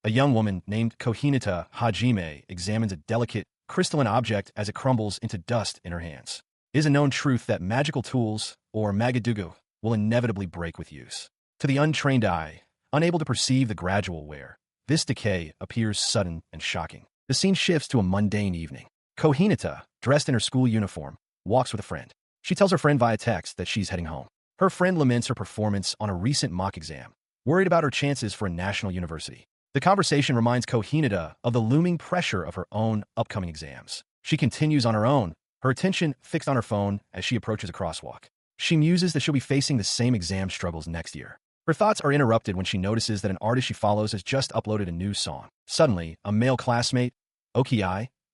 A young woman named Kohinata Hajime examines a delicate, crystalline object as it crumbles into dust in her hands. It is a known truth that magical tools, or magadugu, will inevitably break with use. To the untrained eye, unable to perceive the gradual wear, this decay appears sudden and shocking. The scene shifts to a mundane evening. Kohinata, dressed in her school uniform, walks with a friend. She tells her friend via text that she's heading home. Her friend laments her performance on a recent mock exam, worried about her chances for a national university. The conversation reminds Kohinata of the looming pressure of her own upcoming exams. She continues on her own, her attention fixed on her phone as she approaches a crosswalk. She muses that she'll be facing the same exam struggles next year. Her thoughts are interrupted when she notices that an artist she follows has just uploaded a new song. Suddenly, a male classmate, Oki,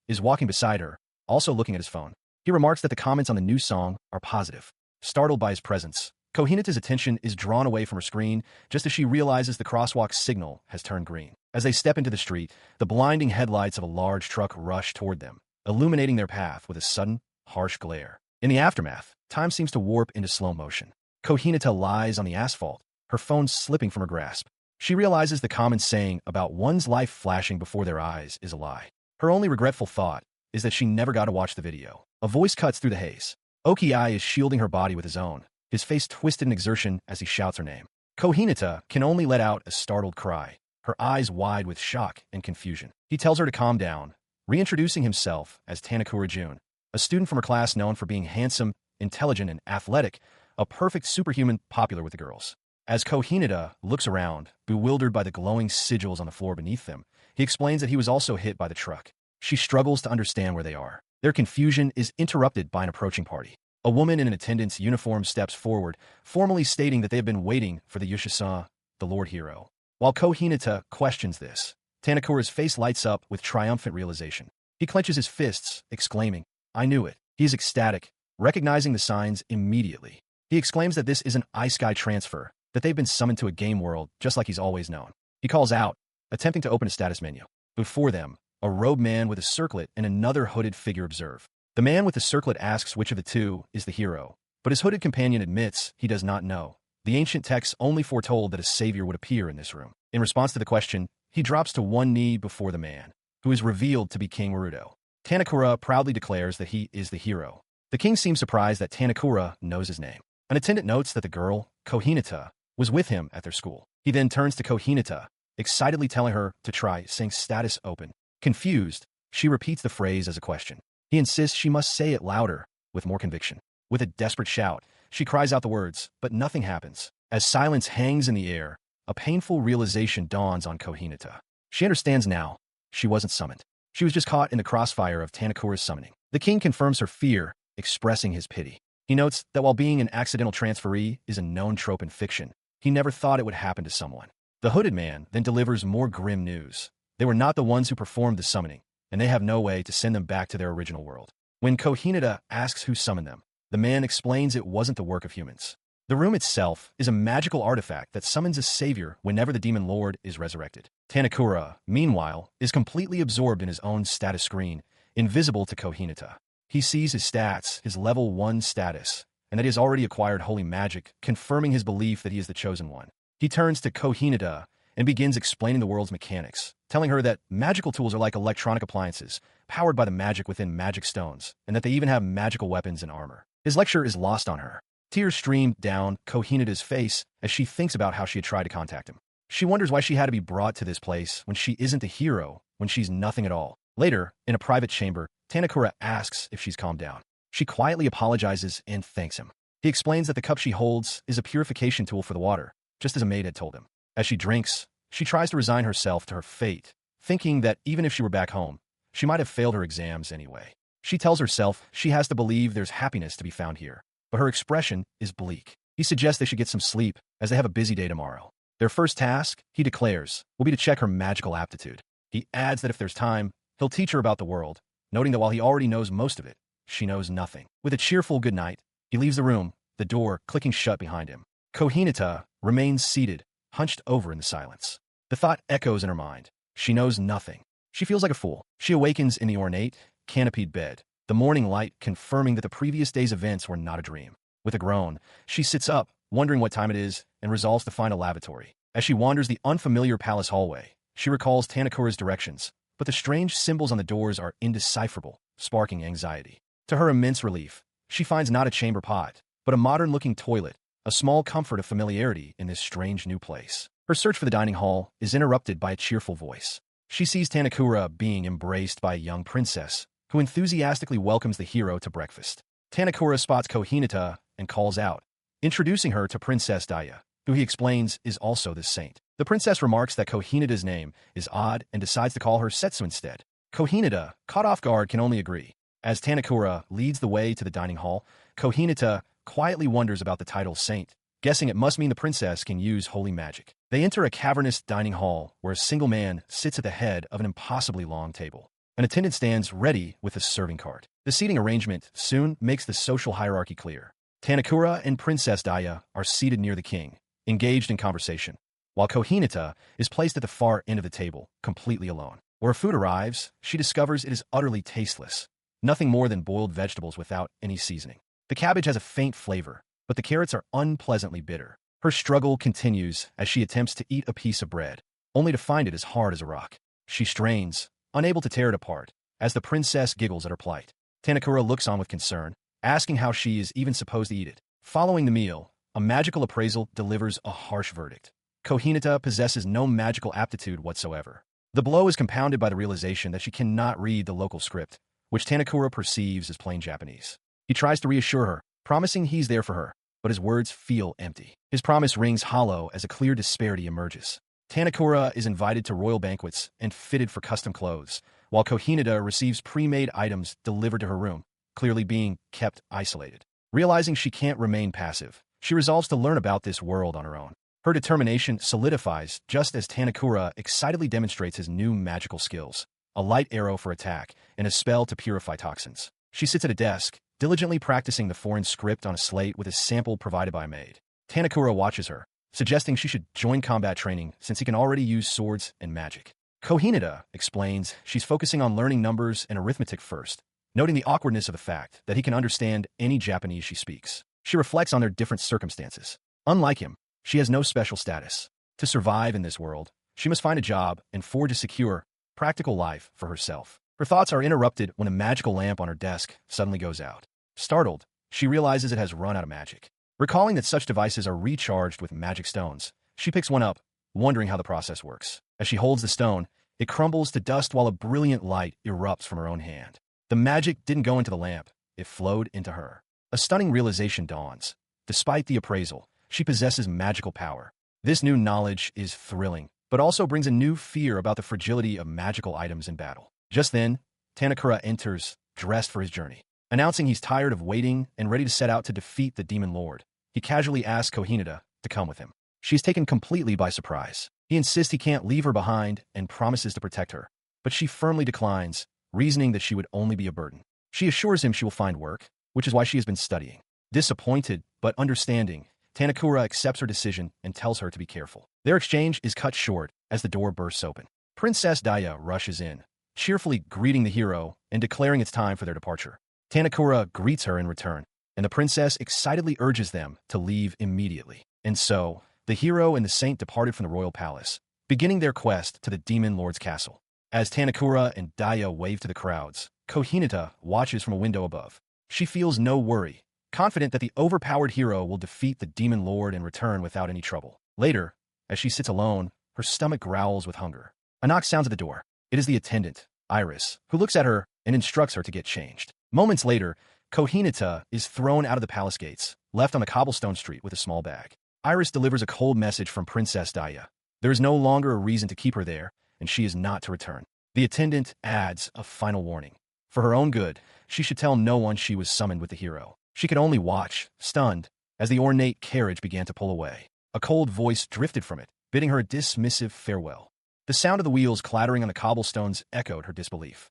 is walking beside her, also looking at his phone. He remarks that the comments on the new song are positive. Startled by his presence, Kohinata's attention is drawn away from her screen just as she realizes the crosswalk's signal has turned green. As they step into the street, the blinding headlights of a large truck rush toward them, illuminating their path with a sudden, harsh glare. In the aftermath, time seems to warp into slow motion. Kohinata lies on the asphalt, her phone slipping from her grasp. She realizes the common saying about one's life flashing before their eyes is a lie. Her only regretful thought is that she never got to watch the video. A voice cuts through the haze. Oki is shielding her body with his own, his face twisted in exertion as he shouts her name. Kohinata can only let out a startled cry, her eyes wide with shock and confusion. He tells her to calm down, reintroducing himself as Tanakura Jun, a student from her class known for being handsome, intelligent, and athletic, a perfect superhuman popular with the girls. As Kohinata looks around, bewildered by the glowing sigils on the floor beneath them, he explains that he was also hit by the truck. She struggles to understand where they are. Their confusion is interrupted by an approaching party. A woman in an attendant's uniform steps forward, formally stating that they have been waiting for the Yushisa, the Lord Hero. While Kohinata questions this, Tanakura's face lights up with triumphant realization. He clenches his fists, exclaiming, "I knew it." He is ecstatic, recognizing the signs immediately. He exclaims that this is an ISEKAI'D transfer, that they've been summoned to a game world just like he's always known. He calls out, attempting to open a status menu. Before them, a robed man with a circlet and another hooded figure observe. The man with the circlet asks which of the two is the hero, but his hooded companion admits he does not know. The ancient texts only foretold that a savior would appear in this room. In response to the question, he drops to one knee before the man, who is revealed to be King Maruto. Tanakura proudly declares that he is the hero. The king seems surprised that Tanakura knows his name. An attendant notes that the girl, Kohinata, was with him at their school. He then turns to Kohinata, excitedly telling her to try saying status open. Confused, she repeats the phrase as a question. He insists she must say it louder, with more conviction. With a desperate shout, she cries out the words, but nothing happens. As silence hangs in the air, a painful realization dawns on Kohinata. She understands now. She wasn't summoned. She was just caught in the crossfire of Tanakura's summoning. The king confirms her fear, expressing his pity. He notes that while being an accidental transferee is a known trope in fiction, he never thought it would happen to someone. The hooded man then delivers more grim news. They were not the ones who performed the summoning, and they have no way to send them back to their original world. When Kohinata asks who summoned them, the man explains it wasn't the work of humans. The room itself is a magical artifact that summons a savior whenever the demon lord is resurrected. Tanakura, meanwhile, is completely absorbed in his own status screen, invisible to Kohinata. He sees his stats, his level 1 status, and that he has already acquired holy magic, confirming his belief that he is the chosen one. He turns to Kohinata and begins explaining the world's mechanics, telling her that magical tools are like electronic appliances, powered by the magic within magic stones, and that they even have magical weapons and armor. His lecture is lost on her. Tears stream down Kohinata's face as she thinks about how she had tried to contact him. She wonders why she had to be brought to this place when she isn't a hero, when she's nothing at all. Later, in a private chamber, Tanakura asks if she's calmed down. She quietly apologizes and thanks him. He explains that the cup she holds is a purification tool for the water, just as a maid had told him. As she drinks, she tries to resign herself to her fate, thinking that even if she were back home, she might have failed her exams anyway. She tells herself she has to believe there's happiness to be found here, but her expression is bleak. He suggests they should get some sleep, as they have a busy day tomorrow. Their first task, he declares, will be to check her magical aptitude. He adds that if there's time, he'll teach her about the world, noting that while he already knows most of it, she knows nothing. With a cheerful good night, he leaves the room, the door clicking shut behind him. Kohinata remains seated, hunched over in the silence. The thought echoes in her mind. She knows nothing. She feels like a fool. She awakens in the ornate, canopied bed, the morning light confirming that the previous day's events were not a dream. With a groan, she sits up, wondering what time it is, and resolves to find a lavatory. As she wanders the unfamiliar palace hallway, She recalls Tanakura's directions, but the strange symbols on the doors are indecipherable, sparking anxiety. To her immense relief, she finds not a chamber pot, but a modern-looking toilet, a small comfort of familiarity in this strange new place. Her search for the dining hall is interrupted by a cheerful voice. She sees Tanakura being embraced by a young princess, who enthusiastically welcomes the hero to breakfast. Tanakura spots Kohinata and calls out, introducing her to Princess Daya, who he explains is also the saint. The princess remarks that Kohinata's name is odd and decides to call her Setsu instead. Kohinata, caught off guard, can only agree. As Tanakura leads the way to the dining hall, Kohinata quietly wonders about the title saint, guessing it must mean the princess can use holy magic. They enter a cavernous dining hall where a single man sits at the head of an impossibly long table. An attendant stands ready with a serving cart. The seating arrangement soon makes the social hierarchy clear. Tanakura and Princess Daya are seated near the king, engaged in conversation, while Kohinata is placed at the far end of the table, completely alone. Where food arrives, she discovers it is utterly tasteless, nothing more than boiled vegetables without any seasoning. The cabbage has a faint flavor, but the carrots are unpleasantly bitter. Her struggle continues as she attempts to eat a piece of bread, only to find it as hard as a rock. She strains, unable to tear it apart, as the princess giggles at her plight. Tanakura looks on with concern, asking how she is even supposed to eat it. Following the meal, a magical appraisal delivers a harsh verdict. Kohinata possesses no magical aptitude whatsoever. The blow is compounded by the realization that she cannot read the local script, which Tanakura perceives as plain Japanese. He tries to reassure her, promising he's there for her, but his words feel empty. His promise rings hollow as a clear disparity emerges. Tanakura is invited to royal banquets and fitted for custom clothes, while Kohinata receives pre-made items delivered to her room, clearly being kept isolated. Realizing she can't remain passive, she resolves to learn about this world on her own. Her determination solidifies just as Tanakura excitedly demonstrates his new magical skills, a light arrow for attack and a spell to purify toxins. She sits at a desk, diligently practicing the foreign script on a slate with a sample provided by a maid. Tanakura watches her, suggesting she should join combat training since he can already use swords and magic. Kohinata explains she's focusing on learning numbers and arithmetic first, noting the awkwardness of the fact that he can understand any Japanese she speaks. She reflects on their different circumstances. Unlike him, she has no special status. To survive in this world, she must find a job and forge a secure, practical life for herself. Her thoughts are interrupted when a magical lamp on her desk suddenly goes out. Startled, she realizes it has run out of magic. Recalling that such devices are recharged with magic stones, she picks one up, wondering how the process works. As she holds the stone, it crumbles to dust while a brilliant light erupts from her own hand. The magic didn't go into the lamp, it flowed into her. A stunning realization dawns. Despite the appraisal, she possesses magical power. This new knowledge is thrilling, but also brings a new fear about the fragility of magical items in battle. Just then, Tanakura enters, dressed for his journey. Announcing he's tired of waiting and ready to set out to defeat the demon lord, he casually asks Kohinata to come with him. She's taken completely by surprise. He insists he can't leave her behind and promises to protect her, but she firmly declines, reasoning that she would only be a burden. She assures him she will find work, which is why she has been studying. Disappointed, but understanding, Tanakura accepts her decision and tells her to be careful. Their exchange is cut short as the door bursts open. Princess Daya rushes in, cheerfully greeting the hero and declaring it's time for their departure. Tanakura greets her in return, and the princess excitedly urges them to leave immediately. And so, the hero and the saint departed from the royal palace, beginning their quest to the demon lord's castle. As Tanakura and Daya wave to the crowds, Kohinata watches from a window above. She feels no worry, confident that the overpowered hero will defeat the demon lord and return without any trouble. Later, as she sits alone, her stomach growls with hunger. A knock sounds at the door. It is the attendant, Iris, who looks at her and instructs her to get changed. Moments later, Kohinata is thrown out of the palace gates, left on a cobblestone street with a small bag. Iris delivers a cold message from Princess Daya. There is no longer a reason to keep her there, and she is not to return. The attendant adds a final warning. For her own good, she should tell no one she was summoned with the hero. She could only watch, stunned, as the ornate carriage began to pull away. A cold voice drifted from it, bidding her a dismissive farewell. The sound of the wheels clattering on the cobblestones echoed her disbelief.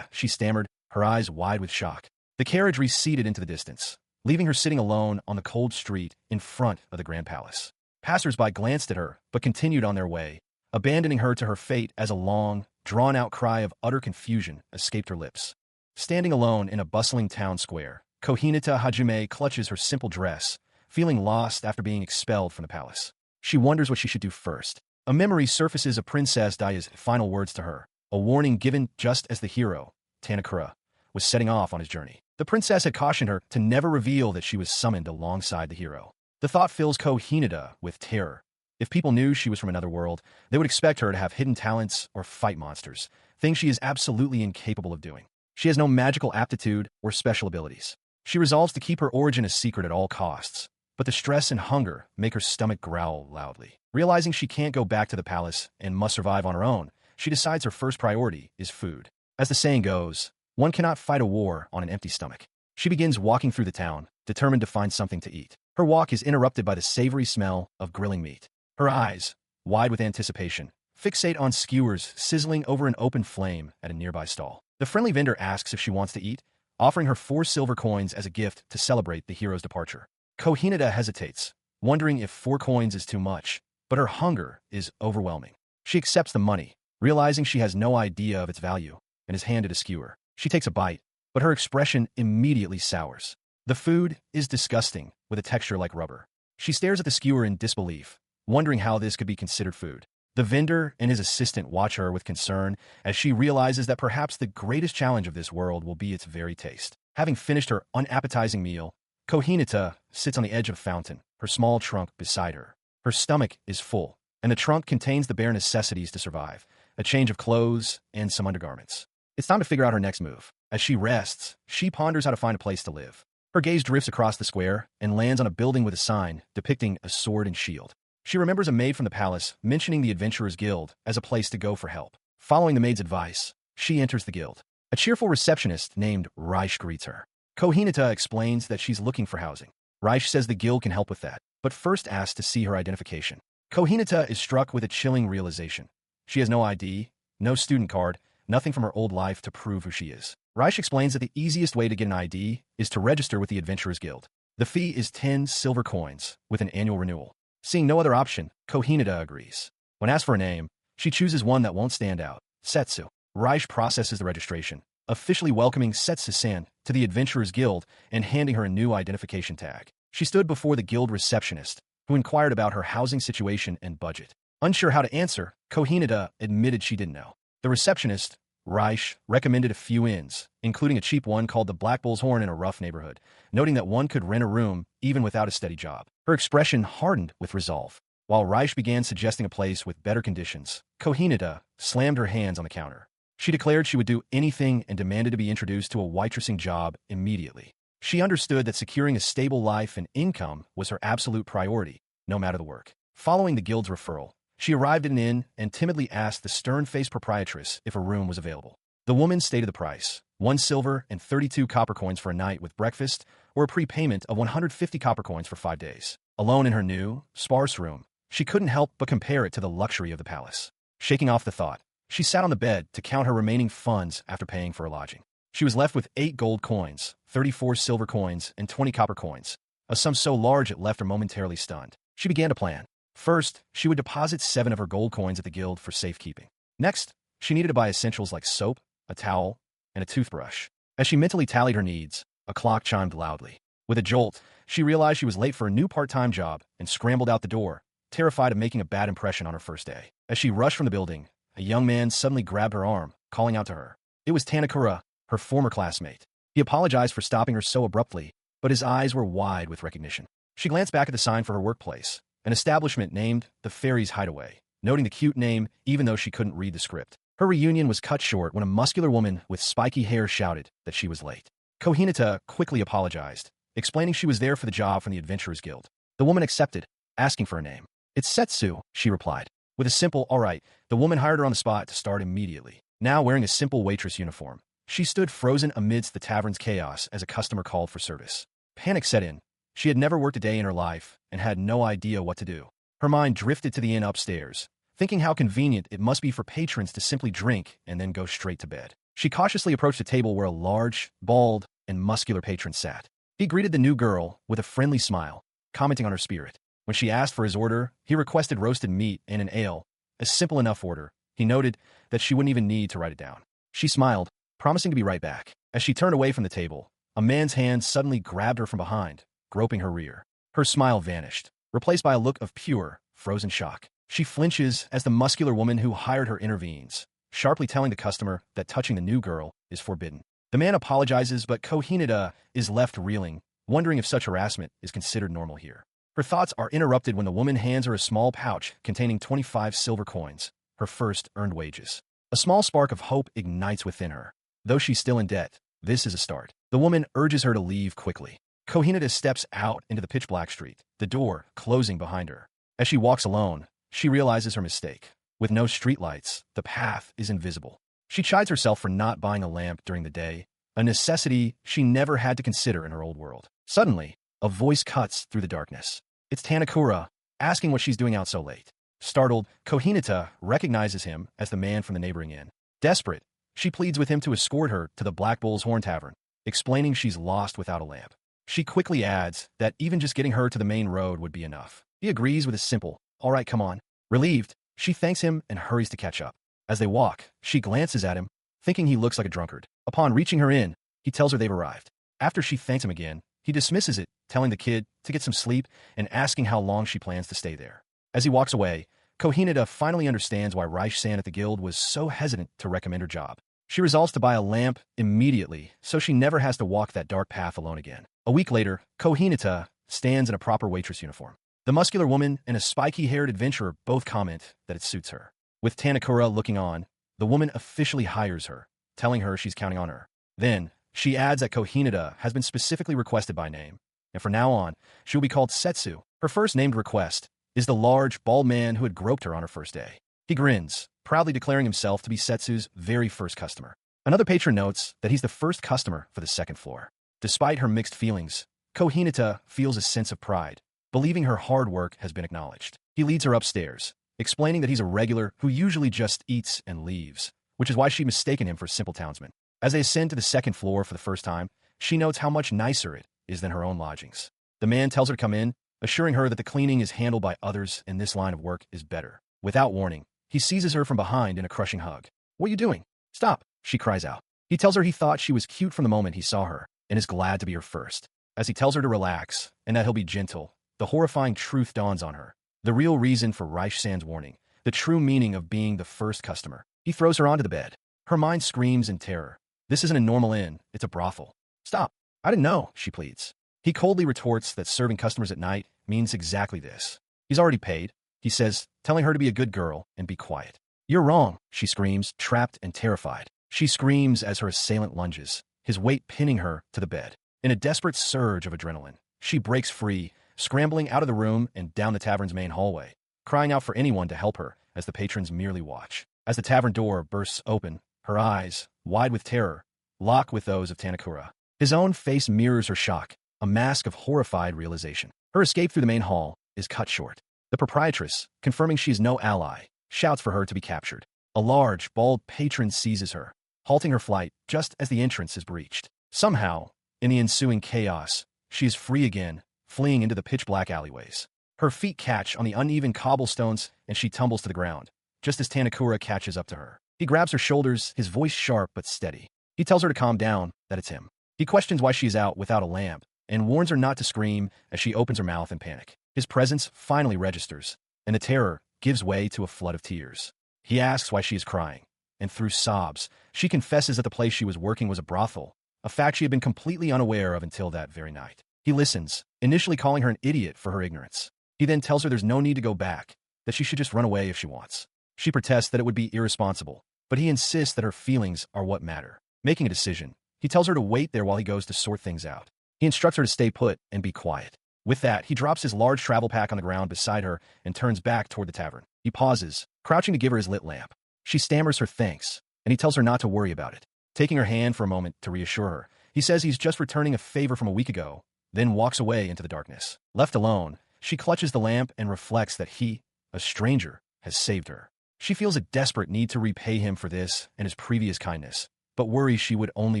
She stammered, her eyes wide with shock. The carriage receded into the distance, leaving her sitting alone on the cold street in front of the Grand Palace. Passers-by glanced at her, but continued on their way, abandoning her to her fate as a long, drawn-out cry of utter confusion escaped her lips. Standing alone in a bustling town square, Kohinata Hajime clutches her simple dress, feeling lost after being expelled from the palace. She wonders what she should do first. A memory surfaces of Princess Daya's final words to her, a warning given just as the hero, Tanakura, was setting off on his journey. The princess had cautioned her to never reveal that she was summoned alongside the hero. The thought fills Kohinada with terror. If people knew she was from another world, they would expect her to have hidden talents or fight monsters, things she is absolutely incapable of doing. She has no magical aptitude or special abilities. She resolves to keep her origin a secret at all costs, but the stress and hunger make her stomach growl loudly. Realizing she can't go back to the palace and must survive on her own, she decides her first priority is food. As the saying goes, one cannot fight a war on an empty stomach. She begins walking through the town, determined to find something to eat. Her walk is interrupted by the savory smell of grilling meat. Her eyes, wide with anticipation, fixate on skewers sizzling over an open flame at a nearby stall. The friendly vendor asks if she wants to eat, offering her 4 silver coins as a gift to celebrate the hero's departure. Kohinada hesitates, wondering if 4 coins is too much, but her hunger is overwhelming. She accepts the money, realizing she has no idea of its value, and is handed a skewer. She takes a bite, but her expression immediately sours. The food is disgusting, with a texture like rubber. She stares at the skewer in disbelief, wondering how this could be considered food. The vendor and his assistant watch her with concern as she realizes that perhaps the greatest challenge of this world will be its very taste. Having finished her unappetizing meal, Kohinata sits on the edge of a fountain, her small trunk beside her. Her stomach is full, and the trunk contains the bare necessities to survive, a change of clothes and some undergarments. It's time to figure out her next move. As she rests, she ponders how to find a place to live. Her gaze drifts across the square and lands on a building with a sign depicting a sword and shield. She remembers a maid from the palace mentioning the Adventurers Guild as a place to go for help. Following the maid's advice, she enters the guild. A cheerful receptionist named Raish greets her. Kohinata explains that she's looking for housing. Raish says the guild can help with that, but first asks to see her identification. Kohinata is struck with a chilling realization. She has no ID, no student card, nothing from her old life to prove who she is. Raish explains that the easiest way to get an ID is to register with the Adventurers Guild. The fee is 10 silver coins, with an annual renewal. Seeing no other option, Kohinata agrees. When asked for a name, she chooses one that won't stand out, Setsu. Raish processes the registration, officially welcoming Setsu-san to the Adventurers Guild and handing her a new identification tag. She stood before the guild receptionist, who inquired about her housing situation and budget. Unsure how to answer, Kohinata admitted she didn't know. The receptionist, Raish, recommended a few inns, including a cheap one called the Black Bull's Horn in a rough neighborhood, noting that one could rent a room even without a steady job. Her expression hardened with resolve. While Raish began suggesting a place with better conditions, Kohinata slammed her hands on the counter. She declared she would do anything and demanded to be introduced to a waitressing job immediately. She understood that securing a stable life and income was her absolute priority, no matter the work. Following the guild's referral, she arrived at an inn and timidly asked the stern-faced proprietress if a room was available. The woman stated the price, 1 silver and 32 copper coins for a night with breakfast, or a prepayment of 150 copper coins for 5 days. Alone in her new, sparse room, she couldn't help but compare it to the luxury of the palace. Shaking off the thought, she sat on the bed to count her remaining funds after paying for her lodging. She was left with 8 gold coins, 34 silver coins, and 20 copper coins, a sum so large it left her momentarily stunned. She began to plan. First, she would deposit 7 of her gold coins at the guild for safekeeping. Next, she needed to buy essentials like soap, a towel, and a toothbrush. As she mentally tallied her needs, a clock chimed loudly. With a jolt, she realized she was late for a new part-time job and scrambled out the door, terrified of making a bad impression on her first day. As she rushed from the building, a young man suddenly grabbed her arm, calling out to her. It was Tanakura, her former classmate. He apologized for stopping her so abruptly, but his eyes were wide with recognition. She glanced back at the sign for her workplace, an establishment named the Fairies Hideaway, noting the cute name even though she couldn't read the script. Her reunion was cut short when a muscular woman with spiky hair shouted that she was late. Kohinata quickly apologized, explaining she was there for the job from the Adventurers Guild. The woman accepted, asking for a name. It's Setsu, she replied. With a simple, all right, the woman hired her on the spot to start immediately. Now wearing a simple waitress uniform, she stood frozen amidst the tavern's chaos as a customer called for service. Panic set in. She had never worked a day in her life and had no idea what to do. Her mind drifted to the inn upstairs, thinking how convenient it must be for patrons to simply drink and then go straight to bed. She cautiously approached a table where a large, bald, and muscular patron sat. He greeted the new girl with a friendly smile, commenting on her spirit. When she asked for his order, he requested roasted meat and an ale, a simple enough order. He noted that she wouldn't even need to write it down. She smiled, promising to be right back. As she turned away from the table, a man's hand suddenly grabbed her from behind, groping her rear. Her smile vanished, replaced by a look of pure, frozen shock. She flinches as the muscular woman who hired her intervenes, sharply telling the customer that touching the new girl is forbidden. The man apologizes, but Kohinada is left reeling, wondering if such harassment is considered normal here. Her thoughts are interrupted when the woman hands her a small pouch containing 25 silver coins, her first earned wages. A small spark of hope ignites within her. Though she's still in debt, this is a start. The woman urges her to leave quickly. Kohinada steps out into the pitch-black street, the door closing behind her. As she walks alone, she realizes her mistake. With no streetlights, the path is invisible. She chides herself for not buying a lamp during the day, a necessity she never had to consider in her old world. Suddenly, a voice cuts through the darkness. It's Tanakura, asking what she's doing out so late. Startled, Kohinata recognizes him as the man from the neighboring inn. Desperate, she pleads with him to escort her to the Black Bull's Horn Tavern, explaining she's lost without a lamp. She quickly adds that even just getting her to the main road would be enough. He agrees with a simple, "All right, come on." Relieved, she thanks him and hurries to catch up. As they walk, she glances at him, thinking he looks like a drunkard. Upon reaching her inn, he tells her they've arrived. After she thanks him again, he dismisses it, telling the kid to get some sleep and asking how long she plans to stay there. As he walks away, Kohinada finally understands why Raish-san at the guild was so hesitant to recommend her job. She resolves to buy a lamp immediately so she never has to walk that dark path alone again. A week later, Kohinata stands in a proper waitress uniform. The muscular woman and a spiky-haired adventurer both comment that it suits her. With Tanakura looking on, the woman officially hires her, telling her she's counting on her. Then, she adds that Kohinata has been specifically requested by name, and from now on, she will be called Setsu. Her first named request is the large, bald man who had groped her on her first day. He grins, proudly declaring himself to be Setsu's very first customer. Another patron notes that he's the first customer for the second floor. Despite her mixed feelings, Kohinata feels a sense of pride, believing her hard work has been acknowledged. He leads her upstairs, explaining that he's a regular who usually just eats and leaves, which is why she'd mistaken him for a simple townsman. As they ascend to the second floor for the first time, she notes how much nicer it is than her own lodgings. The man tells her to come in, assuring her that the cleaning is handled by others and this line of work is better. Without warning, he seizes her from behind in a crushing hug. "What are you doing? Stop!" she cries out. He tells her he thought she was cute from the moment he saw her, and is glad to be her first. As he tells her to relax, and that he'll be gentle, the horrifying truth dawns on her. The real reason for Raish-san's warning, the true meaning of being the first customer. He throws her onto the bed. Her mind screams in terror. This isn't a normal inn, it's a brothel. "Stop! I didn't know," she pleads. He coldly retorts that serving customers at night means exactly this. He's already paid, he says, telling her to be a good girl and be quiet. "You're wrong," she screams, trapped and terrified. She screams as her assailant lunges, his weight pinning her to the bed. In a desperate surge of adrenaline, she breaks free, scrambling out of the room and down the tavern's main hallway, crying out for anyone to help her as the patrons merely watch. As the tavern door bursts open, her eyes, wide with terror, lock with those of Tanakura. His own face mirrors her shock, a mask of horrified realization. Her escape through the main hall is cut short. The proprietress, confirming she is no ally, shouts for her to be captured. A large, bald patron seizes her, halting her flight just as the entrance is breached. Somehow, in the ensuing chaos, she is free again, fleeing into the pitch-black alleyways. Her feet catch on the uneven cobblestones and she tumbles to the ground, just as Tanakura catches up to her. He grabs her shoulders, his voice sharp but steady. He tells her to calm down, that it's him. He questions why she is out without a lamp, and warns her not to scream as she opens her mouth in panic. His presence finally registers, and the terror gives way to a flood of tears. He asks why she is crying, and through sobs, she confesses that the place she was working was a brothel, a fact she had been completely unaware of until that very night. He listens, initially calling her an idiot for her ignorance. He then tells her there's no need to go back, that she should just run away if she wants. She protests that it would be irresponsible, but he insists that her feelings are what matter. Making a decision, he tells her to wait there while he goes to sort things out. He instructs her to stay put and be quiet. With that, he drops his large travel pack on the ground beside her and turns back toward the tavern. He pauses, crouching to give her his lit lamp. She stammers her thanks, and he tells her not to worry about it. Taking her hand for a moment to reassure her, he says he's just returning a favor from a week ago, then walks away into the darkness. Left alone, she clutches the lamp and reflects that he, a stranger, has saved her. She feels a desperate need to repay him for this and his previous kindness, but worries she would only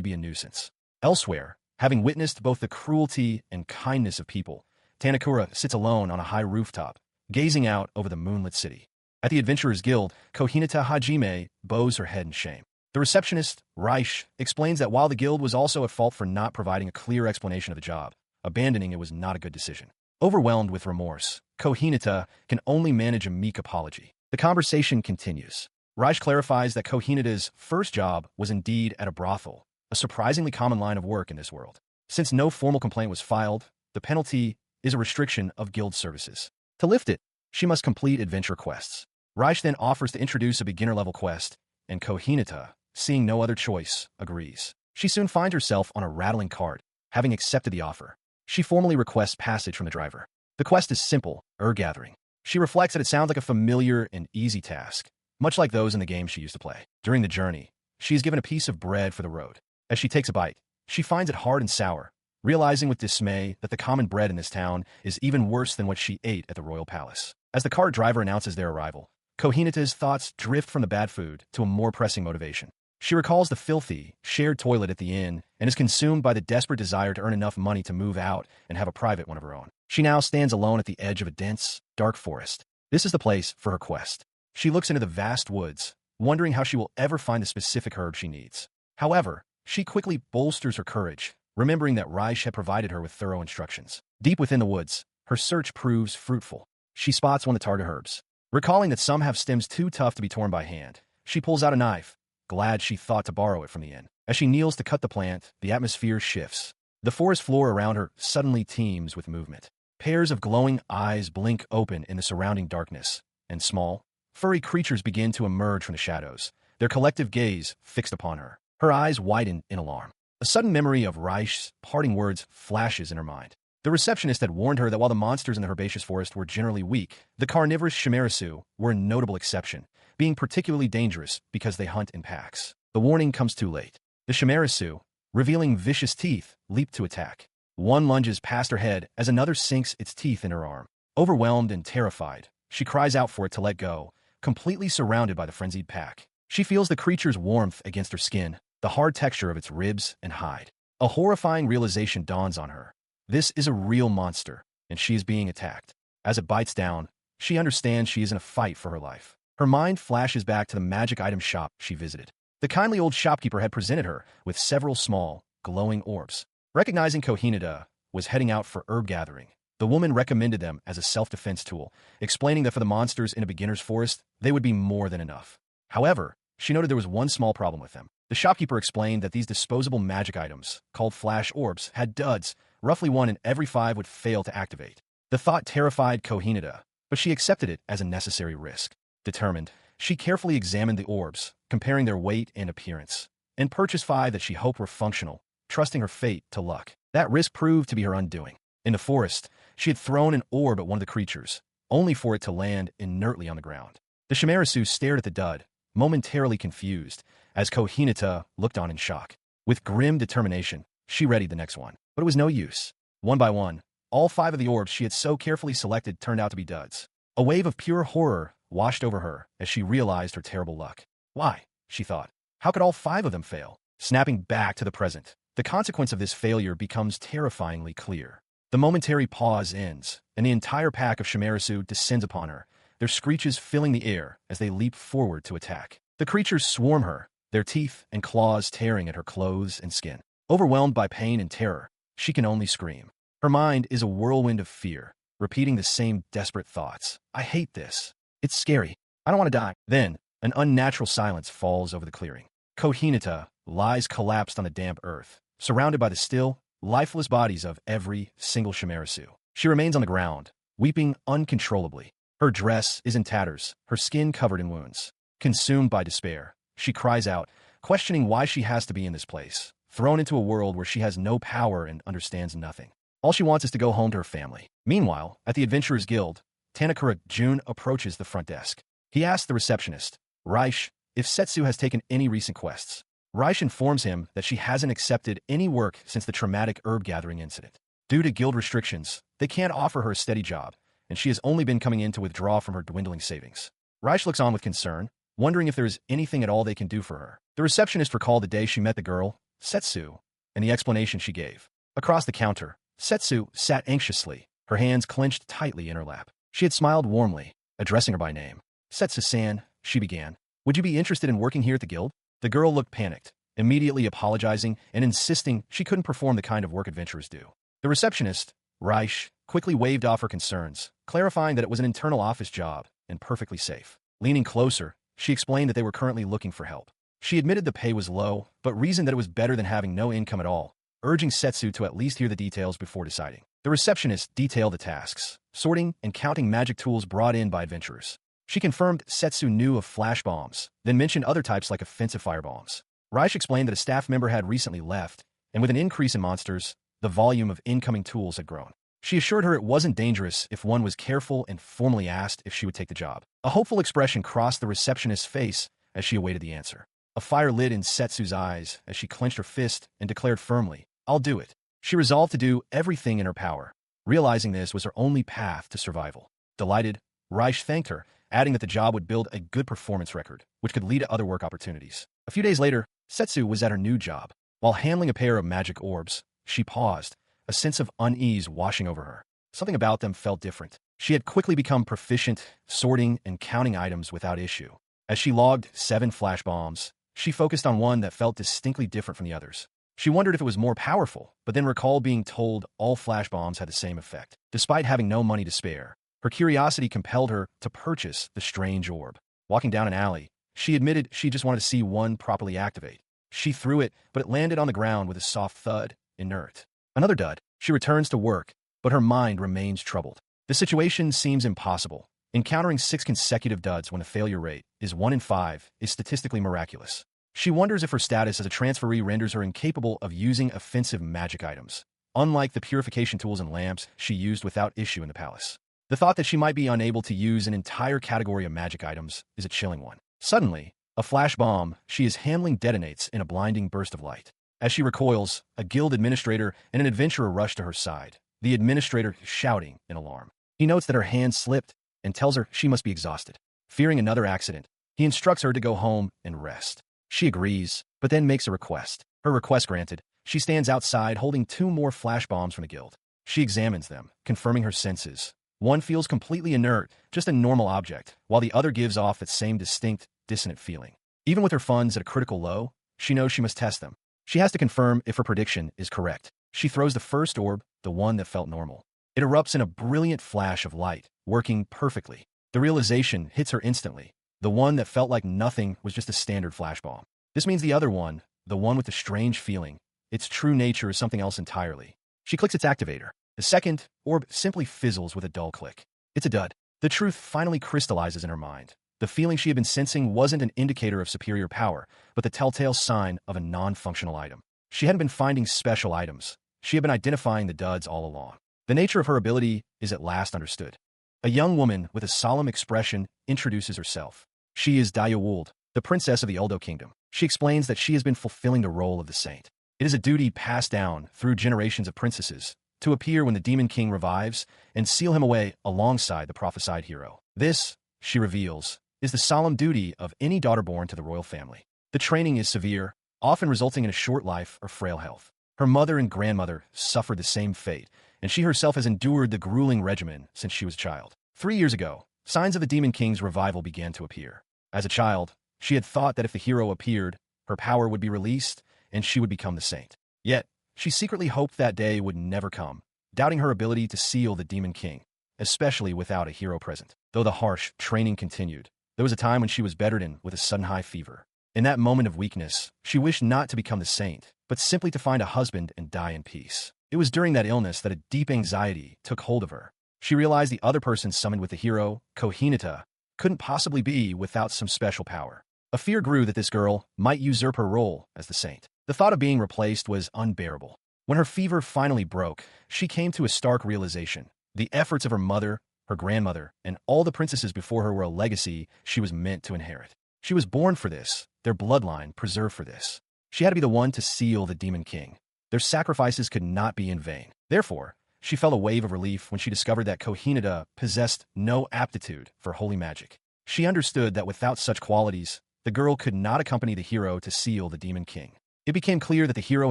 be a nuisance. Elsewhere, having witnessed both the cruelty and kindness of people, Tanakura sits alone on a high rooftop, gazing out over the moonlit city. At the Adventurers Guild, Kohinata Hajime bows her head in shame. The receptionist, Raish, explains that while the guild was also at fault for not providing a clear explanation of the job, abandoning it was not a good decision. Overwhelmed with remorse, Kohinata can only manage a meek apology. The conversation continues. Raj clarifies that Kohinata's first job was indeed at a brothel, a surprisingly common line of work in this world. Since no formal complaint was filed, the penalty is a restriction of guild services. To lift it, she must complete adventure quests. Raj then offers to introduce a beginner-level quest, and Kohinata, seeing no other choice, agrees. She soon finds herself on a rattling cart, having accepted the offer. She formally requests passage from the driver. The quest is simple, gathering. She reflects that it sounds like a familiar and easy task, much like those in the game she used to play. During the journey, she is given a piece of bread for the road. As she takes a bite, she finds it hard and sour, realizing with dismay that the common bread in this town is even worse than what she ate at the royal palace. As the cart driver announces their arrival, Kohinata's thoughts drift from the bad food to a more pressing motivation. She recalls the filthy, shared toilet at the inn and is consumed by the desperate desire to earn enough money to move out and have a private one of her own. She now stands alone at the edge of a dense, dark forest. This is the place for her quest. She looks into the vast woods, wondering how she will ever find the specific herb she needs. However, she quickly bolsters her courage, remembering that Raish had provided her with thorough instructions. Deep within the woods, her search proves fruitful. She spots one of the target herbs. Recalling that some have stems too tough to be torn by hand, she pulls out a knife, glad she thought to borrow it from the inn. As she kneels to cut the plant, the atmosphere shifts. The forest floor around her suddenly teems with movement. Pairs of glowing eyes blink open in the surrounding darkness, and small, furry creatures begin to emerge from the shadows, their collective gaze fixed upon her. Her eyes widen in alarm. A sudden memory of Raish's parting words flashes in her mind. The receptionist had warned her that while the monsters in the herbaceous forest were generally weak, the carnivorous Shimerisu were a notable exception, being particularly dangerous because they hunt in packs. The warning comes too late. The Shimerisu, revealing vicious teeth, leap to attack. One lunges past her head as another sinks its teeth in her arm. Overwhelmed and terrified, she cries out for it to let go, completely surrounded by the frenzied pack. She feels the creature's warmth against her skin, the hard texture of its ribs and hide. A horrifying realization dawns on her. This is a real monster, and she is being attacked. As it bites down, she understands she is in a fight for her life. Her mind flashes back to the magic item shop she visited. The kindly old shopkeeper had presented her with several small, glowing orbs. Recognizing Kohinata was heading out for herb gathering, the woman recommended them as a self-defense tool, explaining that for the monsters in a beginner's forest, they would be more than enough. However, she noted there was one small problem with them. The shopkeeper explained that these disposable magic items, called flash orbs, had duds. Roughly 1 in every 5 would fail to activate. The thought terrified Kohinata, but she accepted it as a necessary risk. Determined, she carefully examined the orbs, comparing their weight and appearance, and purchased 5 that she hoped were functional, trusting her fate to luck. That risk proved to be her undoing. In the forest, she had thrown an orb at one of the creatures, only for it to land inertly on the ground. The Shimerisu stared at the dud, momentarily confused, as Kohinata looked on in shock. With grim determination, she readied the next one. But it was no use. One by one, all 5 of the orbs she had so carefully selected turned out to be duds. A wave of pure horror washed over her as she realized her terrible luck. Why? She thought. How could all 5 of them fail? Snapping back to the present, the consequence of this failure becomes terrifyingly clear. The momentary pause ends, and the entire pack of Shimerisu descends upon her, their screeches filling the air as they leap forward to attack. The creatures swarm her, their teeth and claws tearing at her clothes and skin. Overwhelmed by pain and terror, she can only scream. Her mind is a whirlwind of fear, repeating the same desperate thoughts. I hate this. It's scary. I don't want to die. Then, an unnatural silence falls over the clearing. Kohinata lies collapsed on the damp earth, surrounded by the still, lifeless bodies of every single Shimerisu. She remains on the ground, weeping uncontrollably. Her dress is in tatters, her skin covered in wounds. Consumed by despair, she cries out, questioning why she has to be in this place, thrown into a world where she has no power and understands nothing. All she wants is to go home to her family. Meanwhile, at the Adventurers Guild, Tanakura Jun approaches the front desk. He asks the receptionist, Raish, if Setsu has taken any recent quests. Raish informs him that she hasn't accepted any work since the traumatic herb gathering incident. Due to guild restrictions, they can't offer her a steady job, and she has only been coming in to withdraw from her dwindling savings. Raish looks on with concern, wondering if there is anything at all they can do for her. The receptionist recalled the day she met the girl, Setsu, and the explanation she gave. Across the counter, Setsu sat anxiously, her hands clenched tightly in her lap. She had smiled warmly, addressing her by name. Setsu-san, she began. Would you be interested in working here at the guild? The girl looked panicked, immediately apologizing and insisting she couldn't perform the kind of work adventurers do. The receptionist, Reich quickly waved off her concerns, clarifying that it was an internal office job and perfectly safe. Leaning closer, she explained that they were currently looking for help. She admitted the pay was low, but reasoned that it was better than having no income at all, urging Setsu to at least hear the details before deciding. The receptionist detailed the tasks, sorting and counting magic tools brought in by adventurers. She confirmed Setsu knew of flash bombs, then mentioned other types like offensive firebombs. Reich explained that a staff member had recently left, and with an increase in monsters, the volume of incoming tools had grown. She assured her it wasn't dangerous if one was careful and formally asked if she would take the job. A hopeful expression crossed the receptionist's face as she awaited the answer. A fire lit in Setsu's eyes as she clenched her fist and declared firmly, "I'll do it." She resolved to do everything in her power, realizing this was her only path to survival. Delighted, Reich thanked her, adding that the job would build a good performance record, which could lead to other work opportunities. A few days later, Setsu was at her new job. While handling a pair of magic orbs, she paused, a sense of unease washing over her. Something about them felt different. She had quickly become proficient, sorting and counting items without issue. As she logged 7 flash bombs, she focused on one that felt distinctly different from the others. She wondered if it was more powerful, but then recalled being told all flash bombs had the same effect. Despite having no money to spare, her curiosity compelled her to purchase the strange orb. Walking down an alley, she admitted she just wanted to see one properly activate. She threw it, but it landed on the ground with a soft thud, inert. Another dud. She returns to work, but her mind remains troubled. The situation seems impossible. Encountering 6 consecutive duds when the failure rate is 1 in 5 is statistically miraculous. She wonders if her status as a transferee renders her incapable of using offensive magic items, unlike the purification tools and lamps she used without issue in the palace. The thought that she might be unable to use an entire category of magic items is a chilling one. Suddenly, a flash bomb she is handling detonates in a blinding burst of light. As she recoils, a guild administrator and an adventurer rush to her side, the administrator shouting in alarm. He notes that her hand slipped and tells her she must be exhausted. Fearing another accident, he instructs her to go home and rest. She agrees, but then makes a request. Her request granted, she stands outside holding 2 more flash bombs from the guild. She examines them, confirming her senses. One feels completely inert, just a normal object, while the other gives off that same distinct, dissonant feeling. Even with her funds at a critical low, she knows she must test them. She has to confirm if her prediction is correct. She throws the first orb, the one that felt normal. It erupts in a brilliant flash of light, working perfectly. The realization hits her instantly. The one that felt like nothing was just a standard flash bomb. This means the other one, the one with the strange feeling, its true nature is something else entirely. She clicks its activator. The second orb simply fizzles with a dull click. It's a dud. The truth finally crystallizes in her mind. The feeling she had been sensing wasn't an indicator of superior power, but the telltale sign of a non-functional item. She hadn't been finding special items. She had been identifying the duds all along. The nature of her ability is at last understood. A young woman with a solemn expression introduces herself. She is Daya Wold, the princess of the Eldo Kingdom. She explains that she has been fulfilling the role of the saint. It is a duty passed down through generations of princesses to appear when the Demon King revives and seal him away alongside the prophesied hero. This, she reveals, is the solemn duty of any daughter born to the royal family. The training is severe, often resulting in a short life or frail health. Her mother and grandmother suffered the same fate, and she herself has endured the grueling regimen since she was a child. 3 years ago, signs of the Demon King's revival began to appear. As a child, she had thought that if the hero appeared, her power would be released and she would become the saint. Yet, she secretly hoped that day would never come, doubting her ability to seal the Demon King, especially without a hero present. Though the harsh training continued, there was a time when she was bedridden with a sudden high fever. In that moment of weakness, she wished not to become the saint, but simply to find a husband and die in peace. It was during that illness that a deep anxiety took hold of her. She realized the other person summoned with the hero, Kohinata, couldn't possibly be without some special power. A fear grew that this girl might usurp her role as the saint. The thought of being replaced was unbearable. When her fever finally broke, she came to a stark realization. The efforts of her mother, her grandmother, and all the princesses before her were a legacy she was meant to inherit. She was born for this, their bloodline preserved for this. She had to be the one to seal the Demon King. Their sacrifices could not be in vain. Therefore, she felt a wave of relief when she discovered that Kohinata possessed no aptitude for holy magic. She understood that without such qualities, the girl could not accompany the hero to seal the Demon King. It became clear that the hero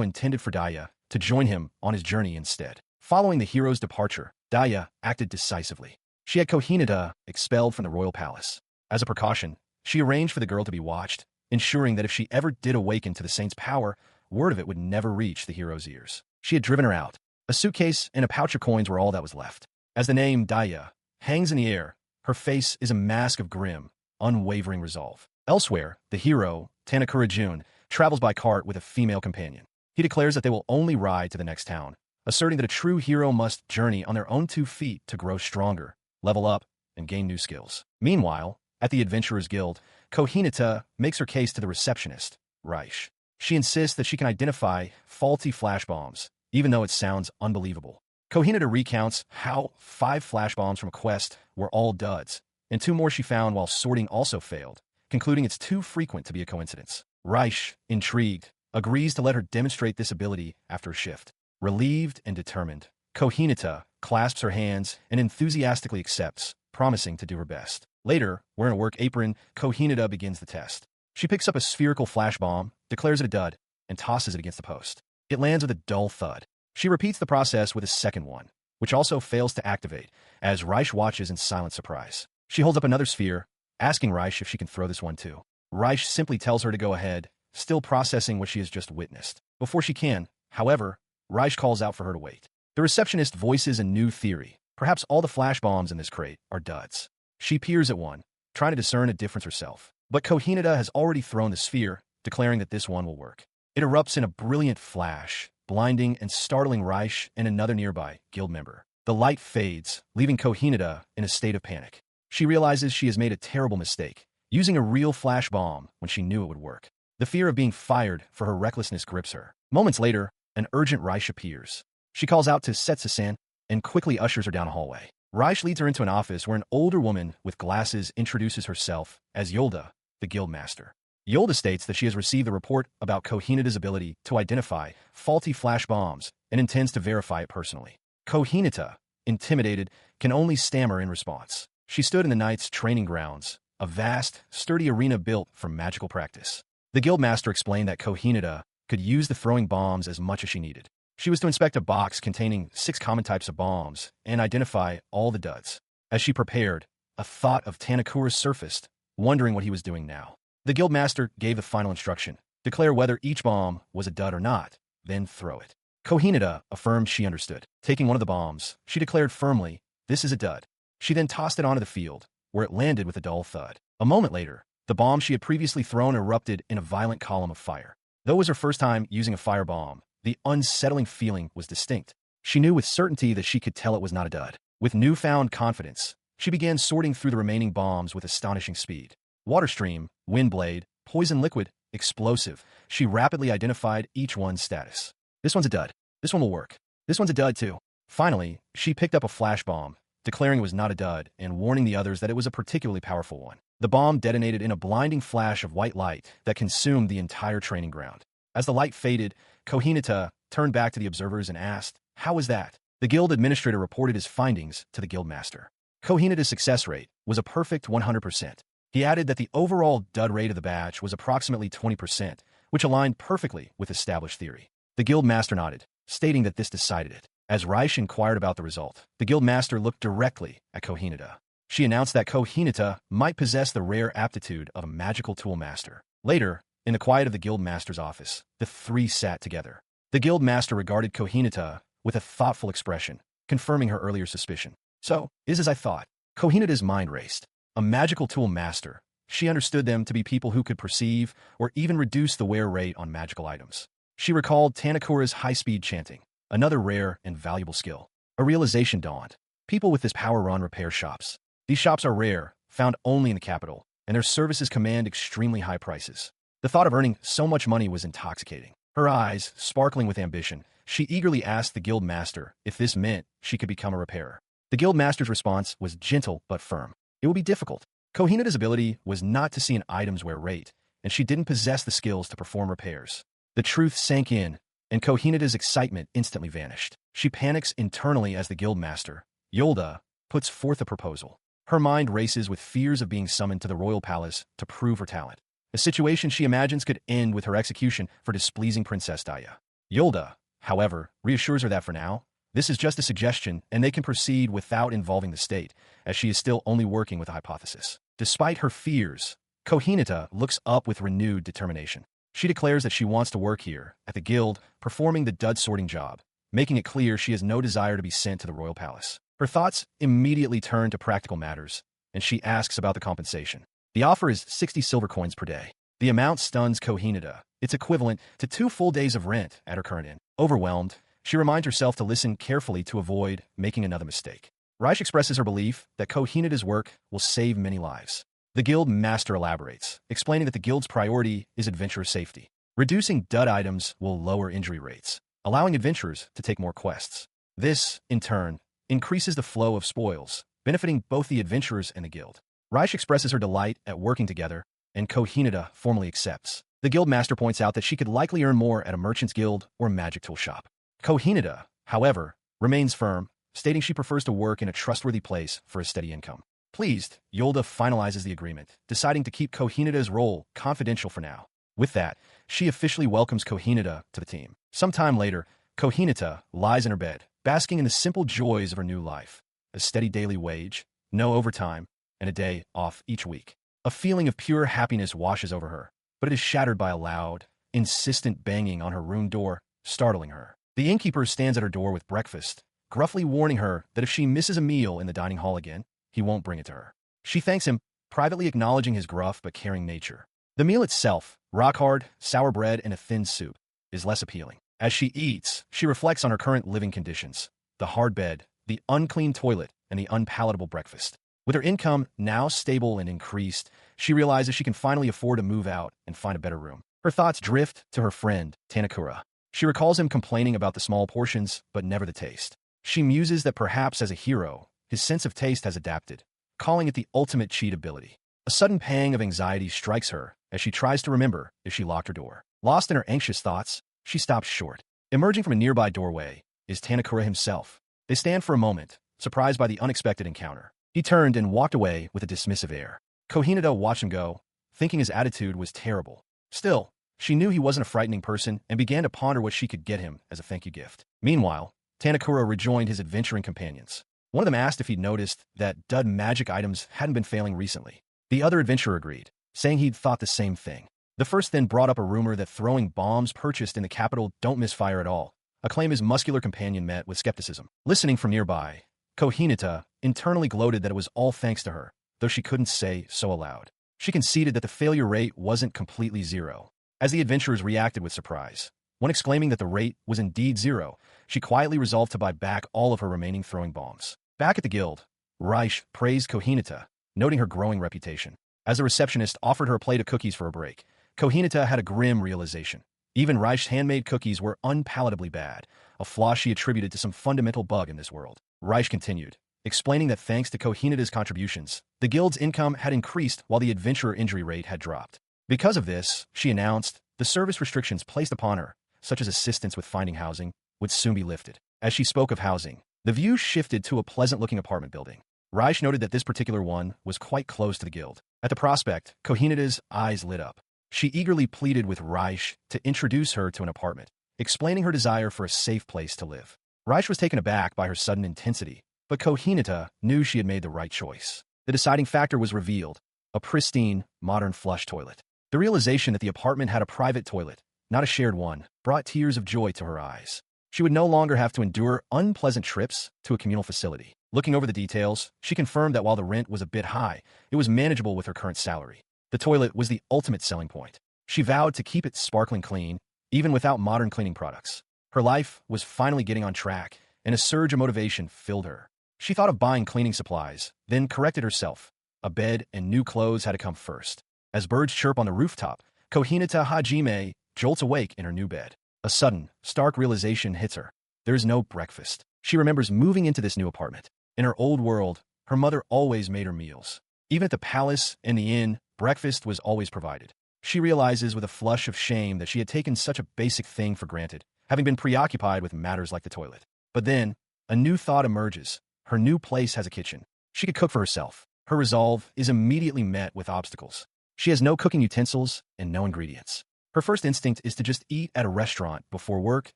intended for Daya to join him on his journey instead. Following the hero's departure, Daya acted decisively. She had Kohinata expelled from the royal palace. As a precaution, she arranged for the girl to be watched, ensuring that if she ever did awaken to the saint's power, word of it would never reach the hero's ears. She had driven her out, A suitcase and a pouch of coins were all that was left. As the name Daya hangs in the air, her face is a mask of grim, unwavering resolve. Elsewhere, the hero, Tanakura Jun, travels by cart with a female companion. He declares that they will only ride to the next town, asserting that a true hero must journey on their own 2 feet to grow stronger, level up, and gain new skills. Meanwhile, at the Adventurers Guild, Kohinata makes her case to the receptionist, Reish. She insists that she can identify faulty flash bombs, even though it sounds unbelievable. Kohinata recounts how 5 flash bombs from a quest were all duds, and 2 more she found while sorting also failed, concluding it's too frequent to be a coincidence. Reish, intrigued, agrees to let her demonstrate this ability after a shift. Relieved and determined, Kohinata clasps her hands and enthusiastically accepts, promising to do her best. Later, wearing a work apron, Kohinata begins the test. She picks up a spherical flash bomb, declares it a dud, and tosses it against the post. It lands with a dull thud. She repeats the process with a second one, which also fails to activate, as Reish watches in silent surprise. She holds up another sphere, asking Reish if she can throw this one too. Reish simply tells her to go ahead, still processing what she has just witnessed. Before she can, however, Reish calls out for her to wait. The receptionist voices a new theory. Perhaps all the flash bombs in this crate are duds. She peers at one, trying to discern a difference herself. But Kohinata has already thrown the sphere, declaring that this one will work. It erupts in a brilliant flash, blinding and startling Reish and another nearby guild member. The light fades, leaving Kohinata in a state of panic. She realizes she has made a terrible mistake, using a real flash bomb when she knew it would work. The fear of being fired for her recklessness grips her. Moments later, an urgent Reish appears. She calls out to Setsu-san and quickly ushers her down a hallway. Reish leads her into an office where an older woman with glasses introduces herself as Yolda, the guild master. Yolda states that she has received the report about Kohinata's ability to identify faulty flash bombs and intends to verify it personally. Kohinata, intimidated, can only stammer in response. She stood in the knight's training grounds, a vast, sturdy arena built for magical practice. The guild master explained that Kohinata could use the throwing bombs as much as she needed. She was to inspect a box containing 6 common types of bombs and identify all the duds. As she prepared, a thought of Tanakura surfaced, wondering what he was doing now. The guildmaster gave the final instruction: declare whether each bomb was a dud or not, then throw it. Kohinata affirmed she understood. Taking one of the bombs, she declared firmly, "This is a dud." She then tossed it onto the field, where it landed with a dull thud. A moment later, the bomb she had previously thrown erupted in a violent column of fire. Though it was her first time using a firebomb, the unsettling feeling was distinct. She knew with certainty that she could tell it was not a dud. With newfound confidence, she began sorting through the remaining bombs with astonishing speed. Water stream, wind blade, poison liquid, explosive. She rapidly identified each one's status. This one's a dud. This one will work. This one's a dud too. Finally, she picked up a flash bomb, declaring it was not a dud and warning the others that it was a particularly powerful one. The bomb detonated in a blinding flash of white light that consumed the entire training ground. As the light faded, Kohinata turned back to the observers and asked, "How was that?" The guild administrator reported his findings to the guildmaster. Kohinata's success rate was a perfect 100%. He added that the overall dud rate of the batch was approximately 20%, which aligned perfectly with established theory. The guildmaster nodded, stating that this decided it. As Reish inquired about the result, the guildmaster looked directly at Kohinata. She announced that Kohinata might possess the rare aptitude of a magical tool master. Later, in the quiet of the guildmaster's office, the 3 sat together. The guildmaster regarded Kohinata with a thoughtful expression, confirming her earlier suspicion. So, is as I thought. Kohinata's mind raced. A magical tool master. She understood them to be people who could perceive or even reduce the wear rate on magical items. She recalled Tanakura's high-speed chanting, another rare and valuable skill. A realization dawned. People with this power run repair shops. These shops are rare, found only in the capital, and their services command extremely high prices. The thought of earning so much money was intoxicating. Her eyes, sparkling with ambition, she eagerly asked the guild master if this meant she could become a repairer. The guild master's response was gentle but firm. It will be difficult. Kohinata's ability was not to see an item's wear rate, and she didn't possess the skills to perform repairs. The truth sank in, and Kohinata's excitement instantly vanished. She panics internally as the guild master, Yolda, puts forth a proposal. Her mind races with fears of being summoned to the royal palace to prove her talent, a situation she imagines could end with her execution for displeasing Princess Daya. Yolda, however, reassures her that for now, this is just a suggestion and they can proceed without involving the state, as she is still only working with a hypothesis. Despite her fears, Kohinata looks up with renewed determination. She declares that she wants to work here, at the guild, performing the dud sorting job, making it clear she has no desire to be sent to the royal palace. Her thoughts immediately turn to practical matters, and she asks about the compensation. The offer is 60 silver coins per day. The amount stuns Kohinata. It's equivalent to 2 full days of rent at her current inn. Overwhelmed, she reminds herself to listen carefully to avoid making another mistake. Raish expresses her belief that Kohinata's work will save many lives. The guild master elaborates, explaining that the guild's priority is adventurer safety. Reducing dud items will lower injury rates, allowing adventurers to take more quests. This, in turn, increases the flow of spoils, benefiting both the adventurers and the guild. Raish expresses her delight at working together, and Kohinata formally accepts. The guild master points out that she could likely earn more at a merchant's guild or magic tool shop. Kohinata, however, remains firm, stating she prefers to work in a trustworthy place for a steady income. Pleased, Yolda finalizes the agreement, deciding to keep Kohinata's role confidential for now. With that, she officially welcomes Kohinata to the team. Sometime later, Kohinata lies in her bed, basking in the simple joys of her new life. A steady daily wage, no overtime, and a day off each week. A feeling of pure happiness washes over her, but it is shattered by a loud, insistent banging on her room door, startling her. The innkeeper stands at her door with breakfast, gruffly warning her that if she misses a meal in the dining hall again, he won't bring it to her. She thanks him, privately acknowledging his gruff but caring nature. The meal itself, rock-hard, sour bread and a thin soup, is less appealing. As she eats, she reflects on her current living conditions, the hard bed, the unclean toilet, and the unpalatable breakfast. With her income now stable and increased, she realizes she can finally afford to move out and find a better room. Her thoughts drift to her friend, Tanakura. She recalls him complaining about the small portions, but never the taste. She muses that perhaps as a hero, his sense of taste has adapted, calling it the ultimate cheat ability. A sudden pang of anxiety strikes her as she tries to remember if she locked her door. Lost in her anxious thoughts, she stops short. Emerging from a nearby doorway is Tanakura himself. They stand for a moment, surprised by the unexpected encounter. He turned and walked away with a dismissive air. Kohinata watched him go, thinking his attitude was terrible. Still, she knew he wasn't a frightening person and began to ponder what she could get him as a thank you gift. Meanwhile, Tanakura rejoined his adventuring companions. One of them asked if he'd noticed that dud magic items hadn't been failing recently. The other adventurer agreed, saying he'd thought the same thing. The first then brought up a rumor that throwing bombs purchased in the capital don't misfire at all, a claim his muscular companion met with skepticism. Listening from nearby, Kohinata internally gloated that it was all thanks to her, though she couldn't say so aloud. She conceded that the failure rate wasn't completely zero. As the adventurers reacted with surprise, one exclaiming that the rate was indeed zero, she quietly resolved to buy back all of her remaining throwing bombs. Back at the guild, Raish praised Kohinata, noting her growing reputation. As the receptionist offered her a plate of cookies for a break, Kohinata had a grim realization. Even Raish's handmade cookies were unpalatably bad, a flaw she attributed to some fundamental bug in this world. Raish continued, explaining that thanks to Kohinata's contributions, the guild's income had increased while the adventurer injury rate had dropped. Because of this, she announced, the service restrictions placed upon her, such as assistance with finding housing, would soon be lifted. As she spoke of housing, the view shifted to a pleasant-looking apartment building. Raish noted that this particular one was quite close to the guild. At the prospect, Kohinata's eyes lit up. She eagerly pleaded with Raish to introduce her to an apartment, explaining her desire for a safe place to live. Raish was taken aback by her sudden intensity, but Kohinata knew she had made the right choice. The deciding factor was revealed, a pristine, modern flush toilet. The realization that the apartment had a private toilet, not a shared one, brought tears of joy to her eyes. She would no longer have to endure unpleasant trips to a communal facility. Looking over the details, she confirmed that while the rent was a bit high, it was manageable with her current salary. The toilet was the ultimate selling point. She vowed to keep it sparkling clean, even without modern cleaning products. Her life was finally getting on track, and a surge of motivation filled her. She thought of buying cleaning supplies, then corrected herself. A bed and new clothes had to come first. As birds chirp on the rooftop, Kohinata Hajime jolts awake in her new bed. A sudden, stark realization hits her. There is no breakfast. She remembers moving into this new apartment. In her old world, her mother always made her meals. Even at the palace and the inn, breakfast was always provided. She realizes with a flush of shame that she had taken such a basic thing for granted, having been preoccupied with matters like the toilet. But then, a new thought emerges. Her new place has a kitchen. She could cook for herself. Her resolve is immediately met with obstacles. She has no cooking utensils and no ingredients. Her first instinct is to just eat at a restaurant before work,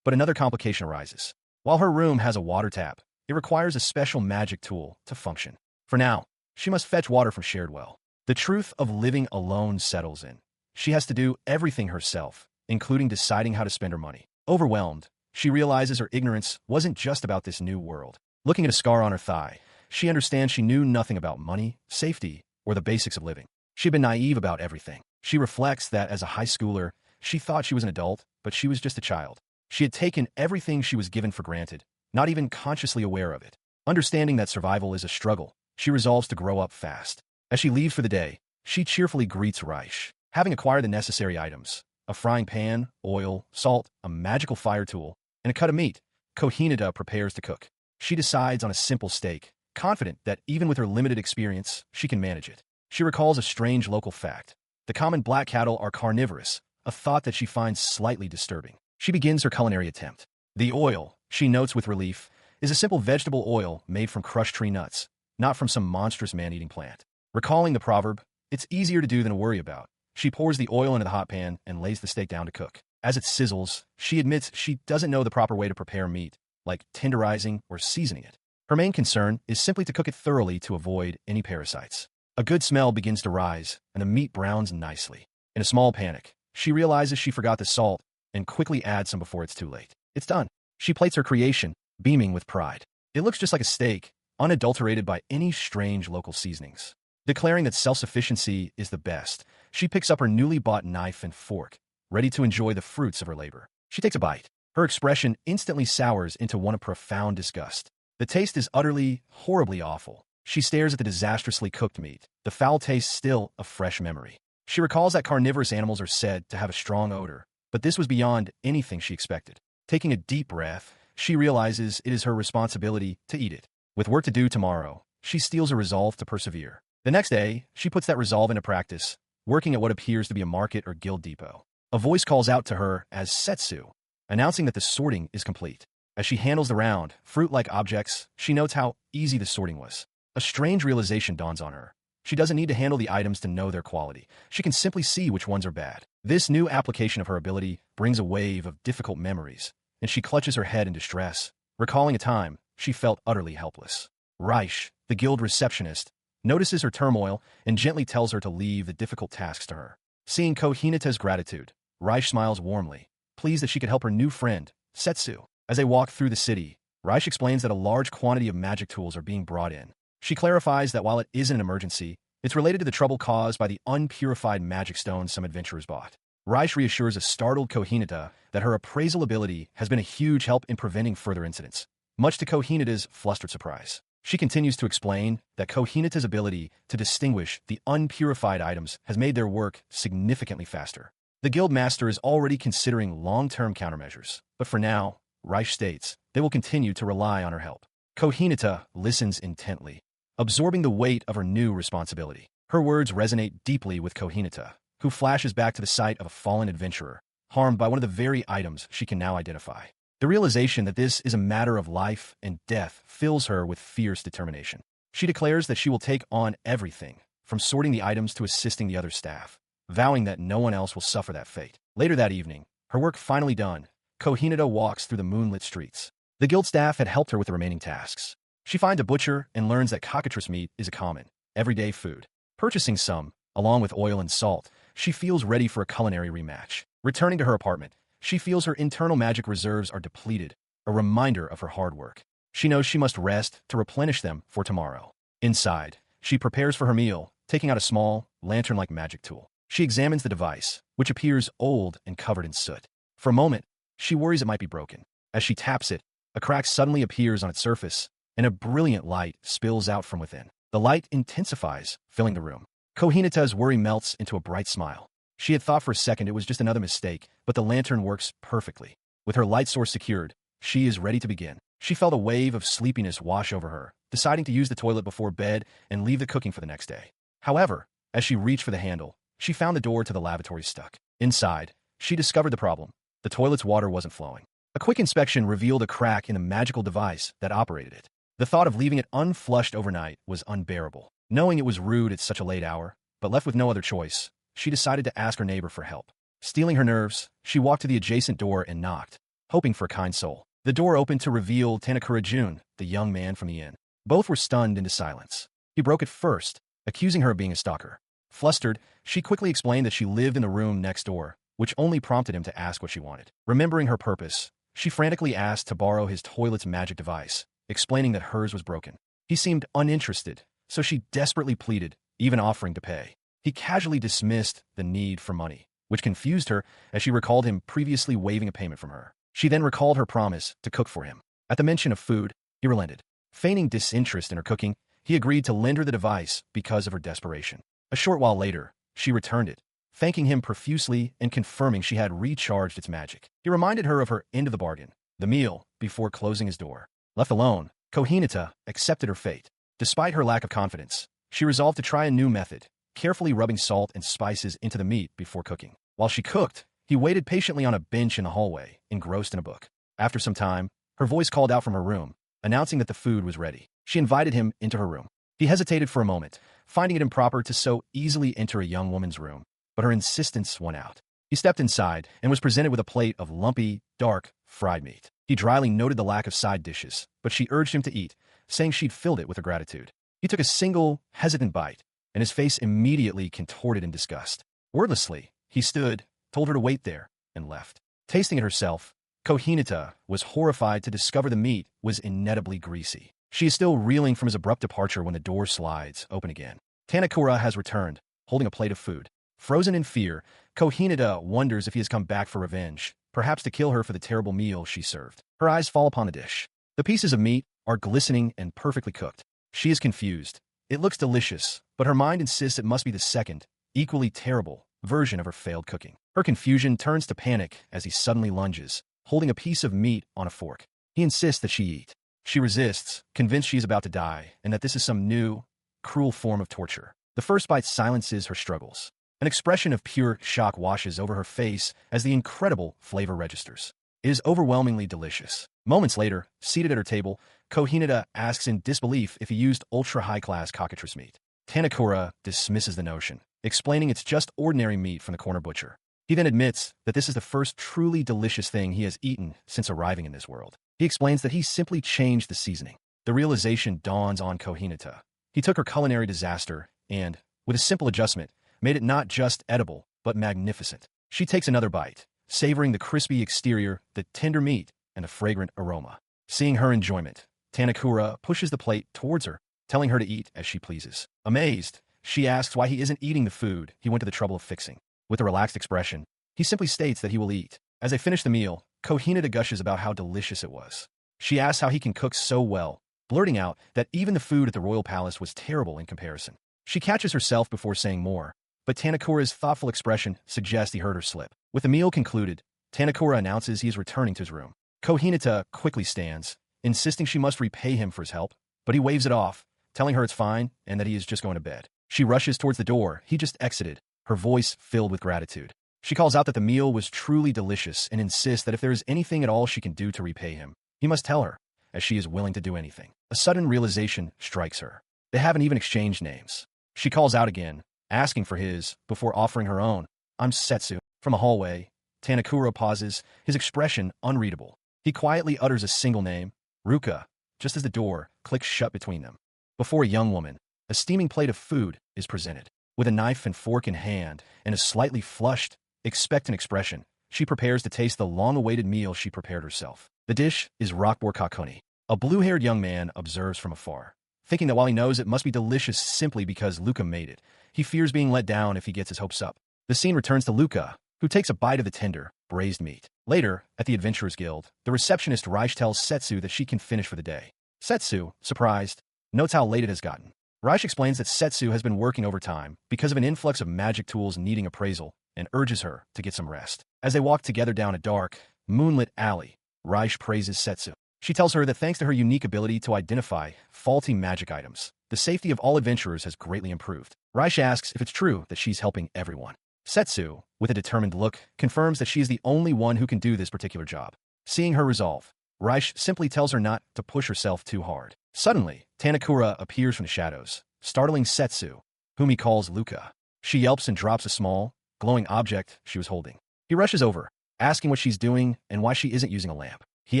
but another complication arises. While her room has a water tap, it requires a special magic tool to function. For now, she must fetch water from shared well. The truth of living alone settles in. She has to do everything herself, including deciding how to spend her money. Overwhelmed, she realizes her ignorance wasn't just about this new world. Looking at a scar on her thigh, she understands she knew nothing about money, safety, or the basics of living. She had been naive about everything. She reflects that as a high schooler, she thought she was an adult, but she was just a child. She had taken everything she was given for granted, not even consciously aware of it. Understanding that survival is a struggle, she resolves to grow up fast. As she leaves for the day, she cheerfully greets Reich. Having acquired the necessary items, a frying pan, oil, salt, a magical fire tool, and a cut of meat, Kohinata prepares to cook. She decides on a simple steak, confident that even with her limited experience, she can manage it. She recalls a strange local fact. The common black cattle are carnivorous, a thought that she finds slightly disturbing. She begins her culinary attempt. The oil, she notes with relief, is a simple vegetable oil made from crushed tree nuts, not from some monstrous man-eating plant. Recalling the proverb, it's easier to do than to worry about, she pours the oil into the hot pan and lays the steak down to cook. As it sizzles, she admits she doesn't know the proper way to prepare meat, like tenderizing or seasoning it. Her main concern is simply to cook it thoroughly to avoid any parasites. A good smell begins to rise, and the meat browns nicely. In a small panic, she realizes she forgot the salt and quickly adds some before it's too late. It's done. She plates her creation, beaming with pride. It looks just like a steak, unadulterated by any strange local seasonings. Declaring that self-sufficiency is the best, she picks up her newly bought knife and fork, ready to enjoy the fruits of her labor. She takes a bite. Her expression instantly sours into one of profound disgust. The taste is utterly, horribly awful. She stares at the disastrously cooked meat, the foul taste still a fresh memory. She recalls that carnivorous animals are said to have a strong odor, but this was beyond anything she expected. Taking a deep breath, she realizes it is her responsibility to eat it. With work to do tomorrow, she steels a resolve to persevere. The next day, she puts that resolve into practice, working at what appears to be a market or guild depot. A voice calls out to her as Setsu, announcing that the sorting is complete. As she handles the round, fruit-like objects, she notes how easy the sorting was. A strange realization dawns on her. She doesn't need to handle the items to know their quality. She can simply see which ones are bad. This new application of her ability brings a wave of difficult memories, and she clutches her head in distress, recalling a time she felt utterly helpless. Reich, the guild receptionist, notices her turmoil and gently tells her to leave the difficult tasks to her. Seeing Kohinata's gratitude, Reich smiles warmly, pleased that she could help her new friend, Setsu. As they walk through the city, Reich explains that a large quantity of magic tools are being brought in. She clarifies that while it isn't an emergency, it's related to the trouble caused by the unpurified magic stones some adventurers bought. Reich reassures a startled Kohinata that her appraisal ability has been a huge help in preventing further incidents, much to Kohinata's flustered surprise. She continues to explain that Kohinata's ability to distinguish the unpurified items has made their work significantly faster. The guild master is already considering long-term countermeasures, but for now, Reich states they will continue to rely on her help. Kohinata listens intently, absorbing the weight of her new responsibility. Her words resonate deeply with Kohinata, who flashes back to the sight of a fallen adventurer, harmed by one of the very items she can now identify. The realization that this is a matter of life and death fills her with fierce determination. She declares that she will take on everything, from sorting the items to assisting the other staff, vowing that no one else will suffer that fate. Later that evening, her work finally done, Kohinata walks through the moonlit streets. The guild staff had helped her with the remaining tasks. She finds a butcher and learns that cockatrice meat is a common, everyday food. Purchasing some, along with oil and salt, she feels ready for a culinary rematch. Returning to her apartment, she feels her internal magic reserves are depleted, a reminder of her hard work. She knows she must rest to replenish them for tomorrow. Inside, she prepares for her meal, taking out a small, lantern-like magic tool. She examines the device, which appears old and covered in soot. For a moment, she worries it might be broken. As she taps it, a crack suddenly appears on its surface, and a brilliant light spills out from within. The light intensifies, filling the room. Kohinata's worry melts into a bright smile. She had thought for a second it was just another mistake, but the lantern works perfectly. With her light source secured, she is ready to begin. She felt a wave of sleepiness wash over her, deciding to use the toilet before bed and leave the cooking for the next day. However, as she reached for the handle, she found the door to the lavatory stuck. Inside, she discovered the problem. The toilet's water wasn't flowing. A quick inspection revealed a crack in the magical device that operated it. The thought of leaving it unflushed overnight was unbearable. Knowing it was rude at such a late hour, but left with no other choice, she decided to ask her neighbor for help. Steeling her nerves, she walked to the adjacent door and knocked, hoping for a kind soul. The door opened to reveal Tanakura Jun, the young man from the inn. Both were stunned into silence. He broke it first, accusing her of being a stalker. Flustered, she quickly explained that she lived in the room next door, which only prompted him to ask what she wanted. Remembering her purpose, She frantically asked to borrow his toilet's magic device, explaining that hers was broken. He seemed uninterested, so she desperately pleaded, even offering to pay. He casually dismissed the need for money, which confused her as she recalled him previously waiving a payment from her. She then recalled her promise to cook for him. At the mention of food, he relented. Feigning disinterest in her cooking, he agreed to lend her the device because of her desperation. A short while later, she returned it, thanking him profusely and confirming she had recharged its magic. He reminded her of her end of the bargain, the meal, before closing his door. Left alone, Kohinata accepted her fate. Despite her lack of confidence, she resolved to try a new method, carefully rubbing salt and spices into the meat before cooking. While she cooked, he waited patiently on a bench in the hallway, engrossed in a book. After some time, her voice called out from her room, announcing that the food was ready. She invited him into her room. He hesitated for a moment, finding it improper to so easily enter a young woman's room, but her insistence won out. He stepped inside and was presented with a plate of lumpy, dark, fried meat. He dryly noted the lack of side dishes, but she urged him to eat, saying she'd filled it with her gratitude. He took a single, hesitant bite, and his face immediately contorted in disgust. Wordlessly, he stood, told her to wait there, and left. Tasting it herself, Kohinata was horrified to discover the meat was inevitably greasy. She is still reeling from his abrupt departure when the door slides open again. Tanakura has returned, holding a plate of food. Frozen in fear, Kohinata wonders if he has come back for revenge, perhaps to kill her for the terrible meal she served. Her eyes fall upon the dish. The pieces of meat are glistening and perfectly cooked. She is confused. It looks delicious, but her mind insists it must be the second, equally terrible, version of her failed cooking. Her confusion turns to panic as he suddenly lunges, holding a piece of meat on a fork. He insists that she eat. She resists, convinced she is about to die, and that this is some new, cruel form of torture. The first bite silences her struggles. An expression of pure shock washes over her face as the incredible flavor registers. It is overwhelmingly delicious. Moments later, seated at her table, Kohinata asks in disbelief if he used ultra-high-class cockatrice meat. Tanakura dismisses the notion, explaining it's just ordinary meat from the corner butcher. He then admits that this is the first truly delicious thing he has eaten since arriving in this world. He explains that he simply changed the seasoning. The realization dawns on Kohinata. He took her culinary disaster and, with a simple adjustment, made it not just edible, but magnificent. She takes another bite, savoring the crispy exterior, the tender meat, and the fragrant aroma. Seeing her enjoyment, Tanakura pushes the plate towards her, telling her to eat as she pleases. Amazed, she asks why he isn't eating the food he went to the trouble of fixing. With a relaxed expression, he simply states that he will eat. As they finish the meal, Kohinata gushes about how delicious it was. She asks how he can cook so well, blurting out that even the food at the royal palace was terrible in comparison. She catches herself before saying more, but Tanakura's thoughtful expression suggests he heard her slip. With the meal concluded, Tanakura announces he is returning to his room. Kohinata quickly stands, insisting she must repay him for his help, but he waves it off, telling her it's fine and that he is just going to bed. She rushes towards the door he just exited, her voice filled with gratitude. She calls out that the meal was truly delicious and insists that if there is anything at all she can do to repay him, he must tell her, as she is willing to do anything. A sudden realization strikes her. They haven't even exchanged names. She calls out again, asking for his, before offering her own. I'm Setsu. From a hallway, Tanakura pauses, his expression unreadable. He quietly utters a single name, Ruka, just as the door clicks shut between them. Before a young woman, a steaming plate of food is presented. With a knife and fork in hand and a slightly flushed, expectant expression, she prepares to taste the long-awaited meal she prepared herself. The dish is rockbor kakoni. A blue-haired young man observes from afar, thinking that while he knows it must be delicious simply because Luca made it, he fears being let down if he gets his hopes up. The scene returns to Luca, who takes a bite of the tender, braised meat. Later, at the Adventurers Guild, the receptionist Raish tells Setsu that she can finish for the day. Setsu, surprised, notes how late it has gotten. Raish explains that Setsu has been working overtime because of an influx of magic tools needing appraisal and urges her to get some rest. As they walk together down a dark, moonlit alley, Raish praises Setsu. She tells her that thanks to her unique ability to identify faulty magic items, the safety of all adventurers has greatly improved. Raish asks if it's true that she's helping everyone. Setsu, with a determined look, confirms that she is the only one who can do this particular job. Seeing her resolve, Raish simply tells her not to push herself too hard. Suddenly, Tanakura appears from the shadows, startling Setsu, whom he calls Luca. She yelps and drops a small, glowing object she was holding. He rushes over, asking what she's doing and why she isn't using a lamp. He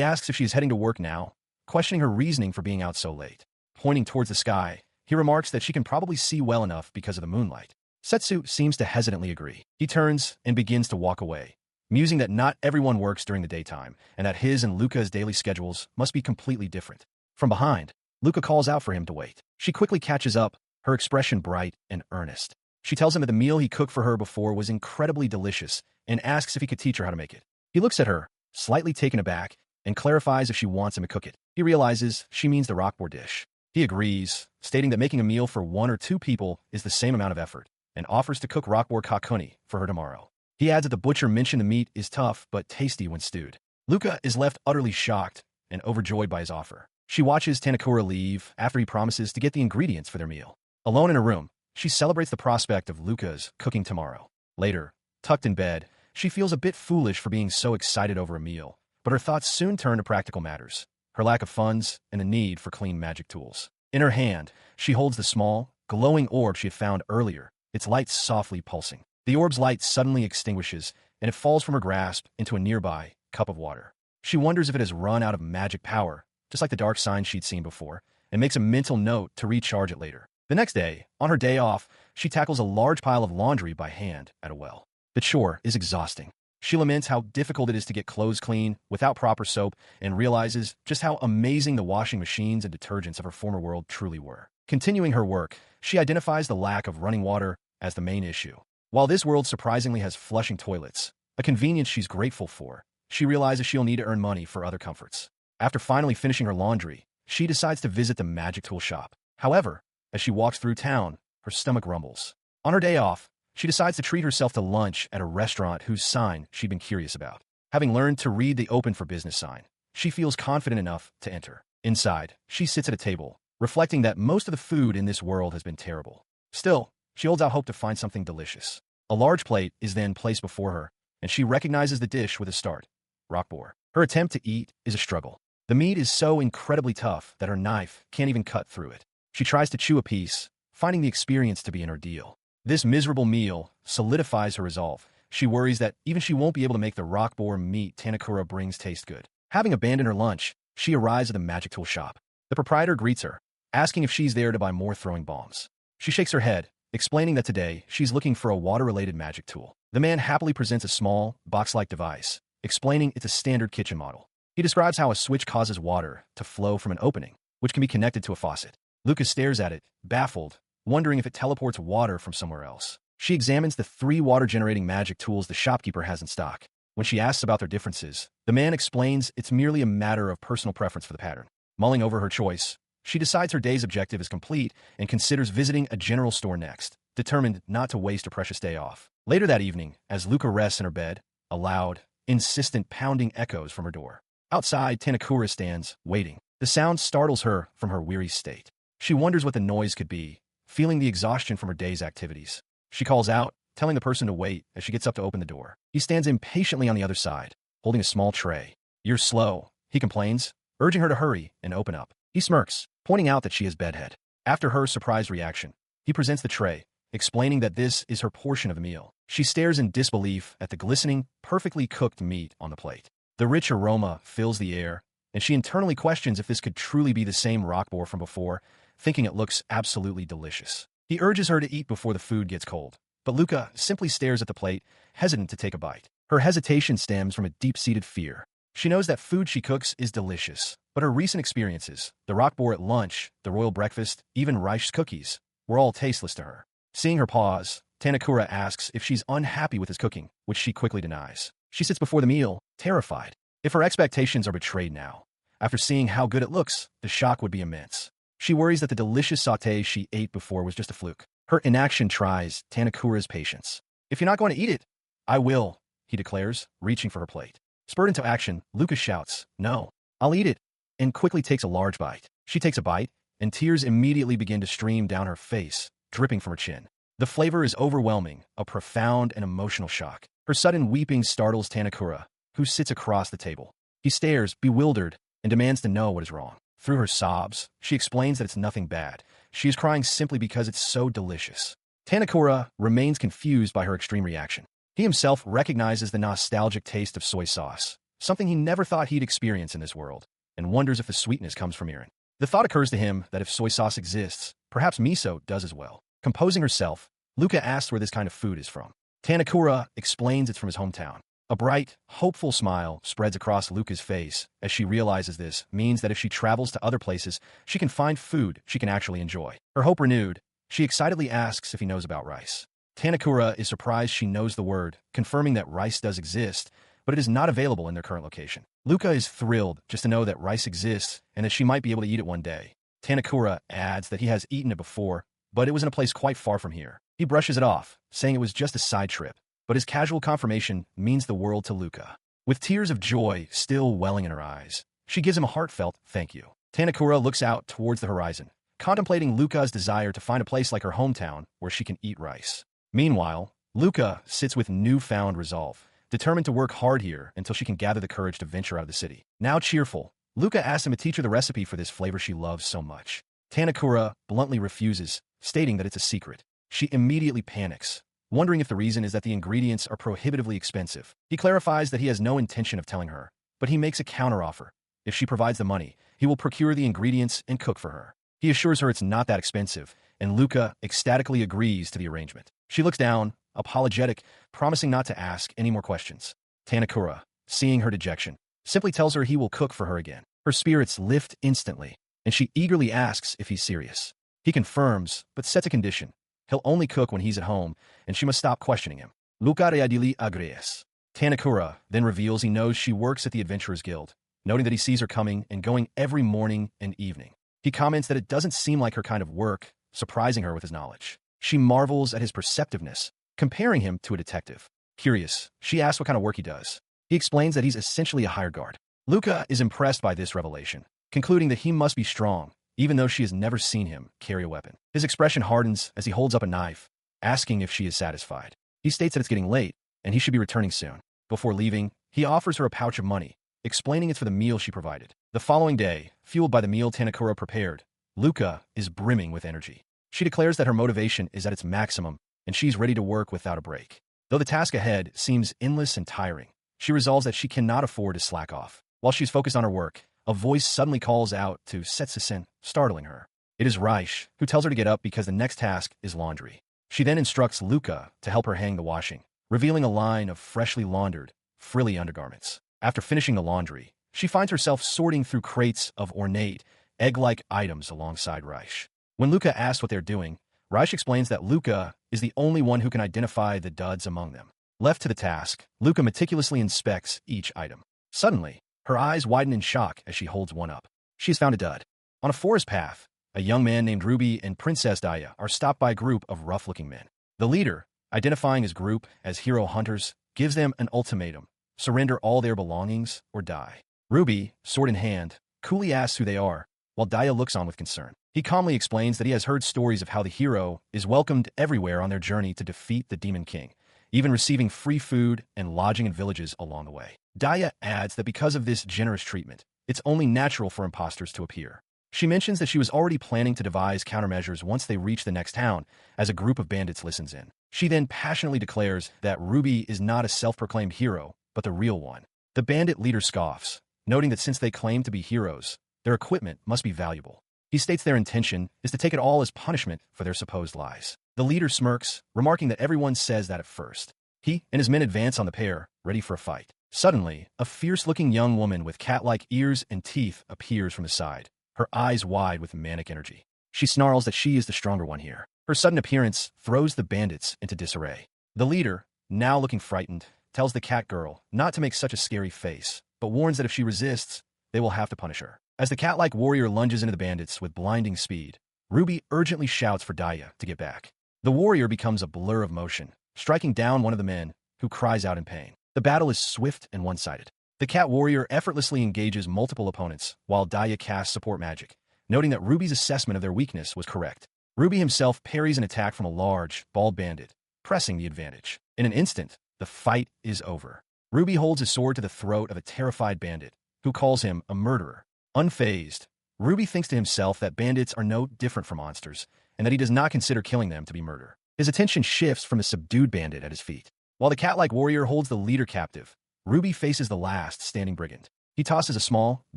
asks if she is heading to work now, questioning her reasoning for being out so late. Pointing towards the sky, he remarks that she can probably see well enough because of the moonlight. Setsu seems to hesitantly agree. He turns and begins to walk away, musing that not everyone works during the daytime, and that his and Luca's daily schedules must be completely different. From behind, Luca calls out for him to wait. She quickly catches up, her expression bright and earnest. She tells him that the meal he cooked for her before was incredibly delicious and asks if he could teach her how to make it. He looks at her, slightly taken aback, and clarifies if she wants him to cook it. He realizes she means the rockboard dish. He agrees, stating that making a meal for 1 or 2 people is the same amount of effort, and offers to cook rockboard kakuni for her tomorrow. He adds that the butcher mentioned the meat is tough but tasty when stewed. Luca is left utterly shocked and overjoyed by his offer. She watches Tanakura leave after he promises to get the ingredients for their meal. Alone in her room, she celebrates the prospect of Luca's cooking tomorrow. Later, tucked in bed, she feels a bit foolish for being so excited over a meal, but her thoughts soon turn to practical matters, her lack of funds, and the need for clean magic tools. In her hand, she holds the small, glowing orb she had found earlier, its light softly pulsing. The orb's light suddenly extinguishes, and it falls from her grasp into a nearby cup of water. She wonders if it has run out of magic power, just like the dark sign she'd seen before, and makes a mental note to recharge it later. The next day, on her day off, she tackles a large pile of laundry by hand at a well. The chore is exhausting. She laments how difficult it is to get clothes clean without proper soap and realizes just how amazing the washing machines and detergents of her former world truly were. Continuing her work, she identifies the lack of running water as the main issue. While this world surprisingly has flushing toilets, a convenience she's grateful for, she realizes she'll need to earn money for other comforts. After finally finishing her laundry, she decides to visit the magic tool shop. However, as she walks through town, her stomach rumbles. On her day off, she decides to treat herself to lunch at a restaurant whose sign she'd been curious about. Having learned to read the open for business sign, she feels confident enough to enter. Inside, she sits at a table, reflecting that most of the food in this world has been terrible. Still, she holds out hope to find something delicious. A large plate is then placed before her, and she recognizes the dish with a start: rockboar. Her attempt to eat is a struggle. The meat is so incredibly tough that her knife can't even cut through it. She tries to chew a piece, finding the experience to be an ordeal. This miserable meal solidifies her resolve. She worries that even she won't be able to make the rockboar meat Tanakura brings taste good. Having abandoned her lunch, she arrives at the magic tool shop. The proprietor greets her, asking if she's there to buy more throwing bombs. She shakes her head, explaining that today she's looking for a water-related magic tool. The man happily presents a small, box-like device, explaining it's a standard kitchen model. He describes how a switch causes water to flow from an opening, which can be connected to a faucet. Lucas stares at it, baffled, wondering if it teleports water from somewhere else. She examines the 3 water-generating magic tools the shopkeeper has in stock. When she asks about their differences, the man explains it's merely a matter of personal preference for the pattern. Mulling over her choice, she decides her day's objective is complete and considers visiting a general store next, determined not to waste her precious day off. Later that evening, as Luca rests in her bed, a loud, insistent pounding echoes from her door. Outside, Tanakura stands, waiting. The sound startles her from her weary state. She wonders what the noise could be, feeling the exhaustion from her day's activities. She calls out, telling the person to wait as she gets up to open the door. He stands impatiently on the other side, holding a small tray. "You're slow," he complains, urging her to hurry and open up. He smirks, pointing out that she is bedhead. After her surprised reaction, he presents the tray, explaining that this is her portion of the meal. She stares in disbelief at the glistening, perfectly cooked meat on the plate. The rich aroma fills the air, and she internally questions if this could truly be the same rockboar from before, thinking it looks absolutely delicious. He urges her to eat before the food gets cold, but Luca simply stares at the plate, hesitant to take a bite. Her hesitation stems from a deep-seated fear. She knows that food she cooks is delicious, but her recent experiences, the rockboar at lunch, the royal breakfast, even rice cookies, were all tasteless to her. Seeing her pause, Tanakura asks if she's unhappy with his cooking, which she quickly denies. She sits before the meal, terrified. If her expectations are betrayed now, after seeing how good it looks, the shock would be immense. She worries that the delicious sauté she ate before was just a fluke. Her inaction tries Tanakura's patience. "If you're not going to eat it, I will," he declares, reaching for her plate. Spurred into action, Lucas shouts, "No, I'll eat it," and quickly takes a large bite. She takes a bite, and tears immediately begin to stream down her face, dripping from her chin. The flavor is overwhelming, a profound and emotional shock. Her sudden weeping startles Tanakura, who sits across the table. He stares, bewildered, and demands to know what is wrong. Through her sobs, she explains that it's nothing bad. She is crying simply because it's so delicious. Tanakura remains confused by her extreme reaction. He himself recognizes the nostalgic taste of soy sauce, something he never thought he'd experience in this world, and wonders if the sweetness comes from urine. The thought occurs to him that if soy sauce exists, perhaps miso does as well. Composing herself, Luca asks where this kind of food is from. Tanakura explains it's from his hometown. A bright, hopeful smile spreads across Luca's face as she realizes this means that if she travels to other places, she can find food she can actually enjoy. Her hope renewed, she excitedly asks if he knows about rice. Tanakura is surprised she knows the word, confirming that rice does exist, but it is not available in their current location. Luca is thrilled just to know that rice exists and that she might be able to eat it one day. Tanakura adds that he has eaten it before, but it was in a place quite far from here. He brushes it off, saying it was just a side trip, but his casual confirmation means the world to Luca. With tears of joy still welling in her eyes, she gives him a heartfelt thank you. Tanakura looks out towards the horizon, contemplating Luca's desire to find a place like her hometown where she can eat rice. Meanwhile, Luca sits with newfound resolve, determined to work hard here until she can gather the courage to venture out of the city. Now cheerful, Luca asks him to teach her the recipe for this flavor she loves so much. Tanakura bluntly refuses, stating that it's a secret. She immediately panics, wondering if the reason is that the ingredients are prohibitively expensive. He clarifies that he has no intention of telling her, but he makes a counteroffer. If she provides the money, he will procure the ingredients and cook for her. He assures her it's not that expensive, and Luca ecstatically agrees to the arrangement. She looks down, apologetic, promising not to ask any more questions. Tanakura, seeing her dejection, simply tells her he will cook for her again. Her spirits lift instantly, and she eagerly asks if he's serious. He confirms, but sets a condition. He'll only cook when he's at home, and she must stop questioning him. Luca readily agrees. Tanakura then reveals he knows she works at the Adventurers Guild, noting that he sees her coming and going every morning and evening. He comments that it doesn't seem like her kind of work, surprising her with his knowledge. She marvels at his perceptiveness, comparing him to a detective. Curious, she asks what kind of work he does. He explains that he's essentially a hired guard. Luca is impressed by this revelation, concluding that he must be strong, even though she has never seen him carry a weapon. His expression hardens as he holds up a knife, asking if she is satisfied. He states that it's getting late, and he should be returning soon. Before leaving, he offers her a pouch of money, explaining it's for the meal she provided. The following day, fueled by the meal Tanakura prepared, Luca is brimming with energy. She declares that her motivation is at its maximum, and she's ready to work without a break. Though the task ahead seems endless and tiring, she resolves that she cannot afford to slack off. While she's focused on her work, a voice suddenly calls out to SSS, startling her. It is Raish, who tells her to get up because the next task is laundry. She then instructs Luca to help her hang the washing, revealing a line of freshly laundered, frilly undergarments. After finishing the laundry, she finds herself sorting through crates of ornate, egg-like items alongside Raish. When Luca asks what they're doing, Raish explains that Luca is the only one who can identify the duds among them. Left to the task, Luca meticulously inspects each item. Suddenly, her eyes widen in shock as she holds one up. She has found a dud. On a forest path, a young man named Ruby and Princess Daya are stopped by a group of rough-looking men. The leader, identifying his group as hero hunters, gives them an ultimatum: surrender all their belongings or die. Ruby, sword in hand, coolly asks who they are, while Daya looks on with concern. He calmly explains that he has heard stories of how the hero is welcomed everywhere on their journey to defeat the Demon King, even receiving free food and lodging in villages along the way. Daya adds that because of this generous treatment, it's only natural for imposters to appear. She mentions that she was already planning to devise countermeasures once they reach the next town, as a group of bandits listens in. She then passionately declares that Ruby is not a self-proclaimed hero, but the real one. The bandit leader scoffs, noting that since they claim to be heroes, their equipment must be valuable. He states their intention is to take it all as punishment for their supposed lies. The leader smirks, remarking that everyone says that at first. He and his men advance on the pair, ready for a fight. Suddenly, a fierce-looking young woman with cat-like ears and teeth appears from the side, her eyes wide with manic energy. She snarls that she is the stronger one here. Her sudden appearance throws the bandits into disarray. The leader, now looking frightened, tells the cat girl not to make such a scary face, but warns that if she resists, they will have to punish her. As the cat-like warrior lunges into the bandits with blinding speed, Ruby urgently shouts for Daya to get back. The warrior becomes a blur of motion, striking down one of the men, who cries out in pain. The battle is swift and one-sided. The cat warrior effortlessly engages multiple opponents, while Daya casts support magic, noting that Ruby's assessment of their weakness was correct. Ruby himself parries an attack from a large, bald bandit, pressing the advantage. In an instant, the fight is over. Ruby holds his sword to the throat of a terrified bandit, who calls him a murderer. Unfazed, Ruby thinks to himself that bandits are no different from monsters, and that he does not consider killing them to be murder. His attention shifts from the subdued bandit at his feet. While the cat-like warrior holds the leader captive, Ruby faces the last standing brigand. He tosses a small,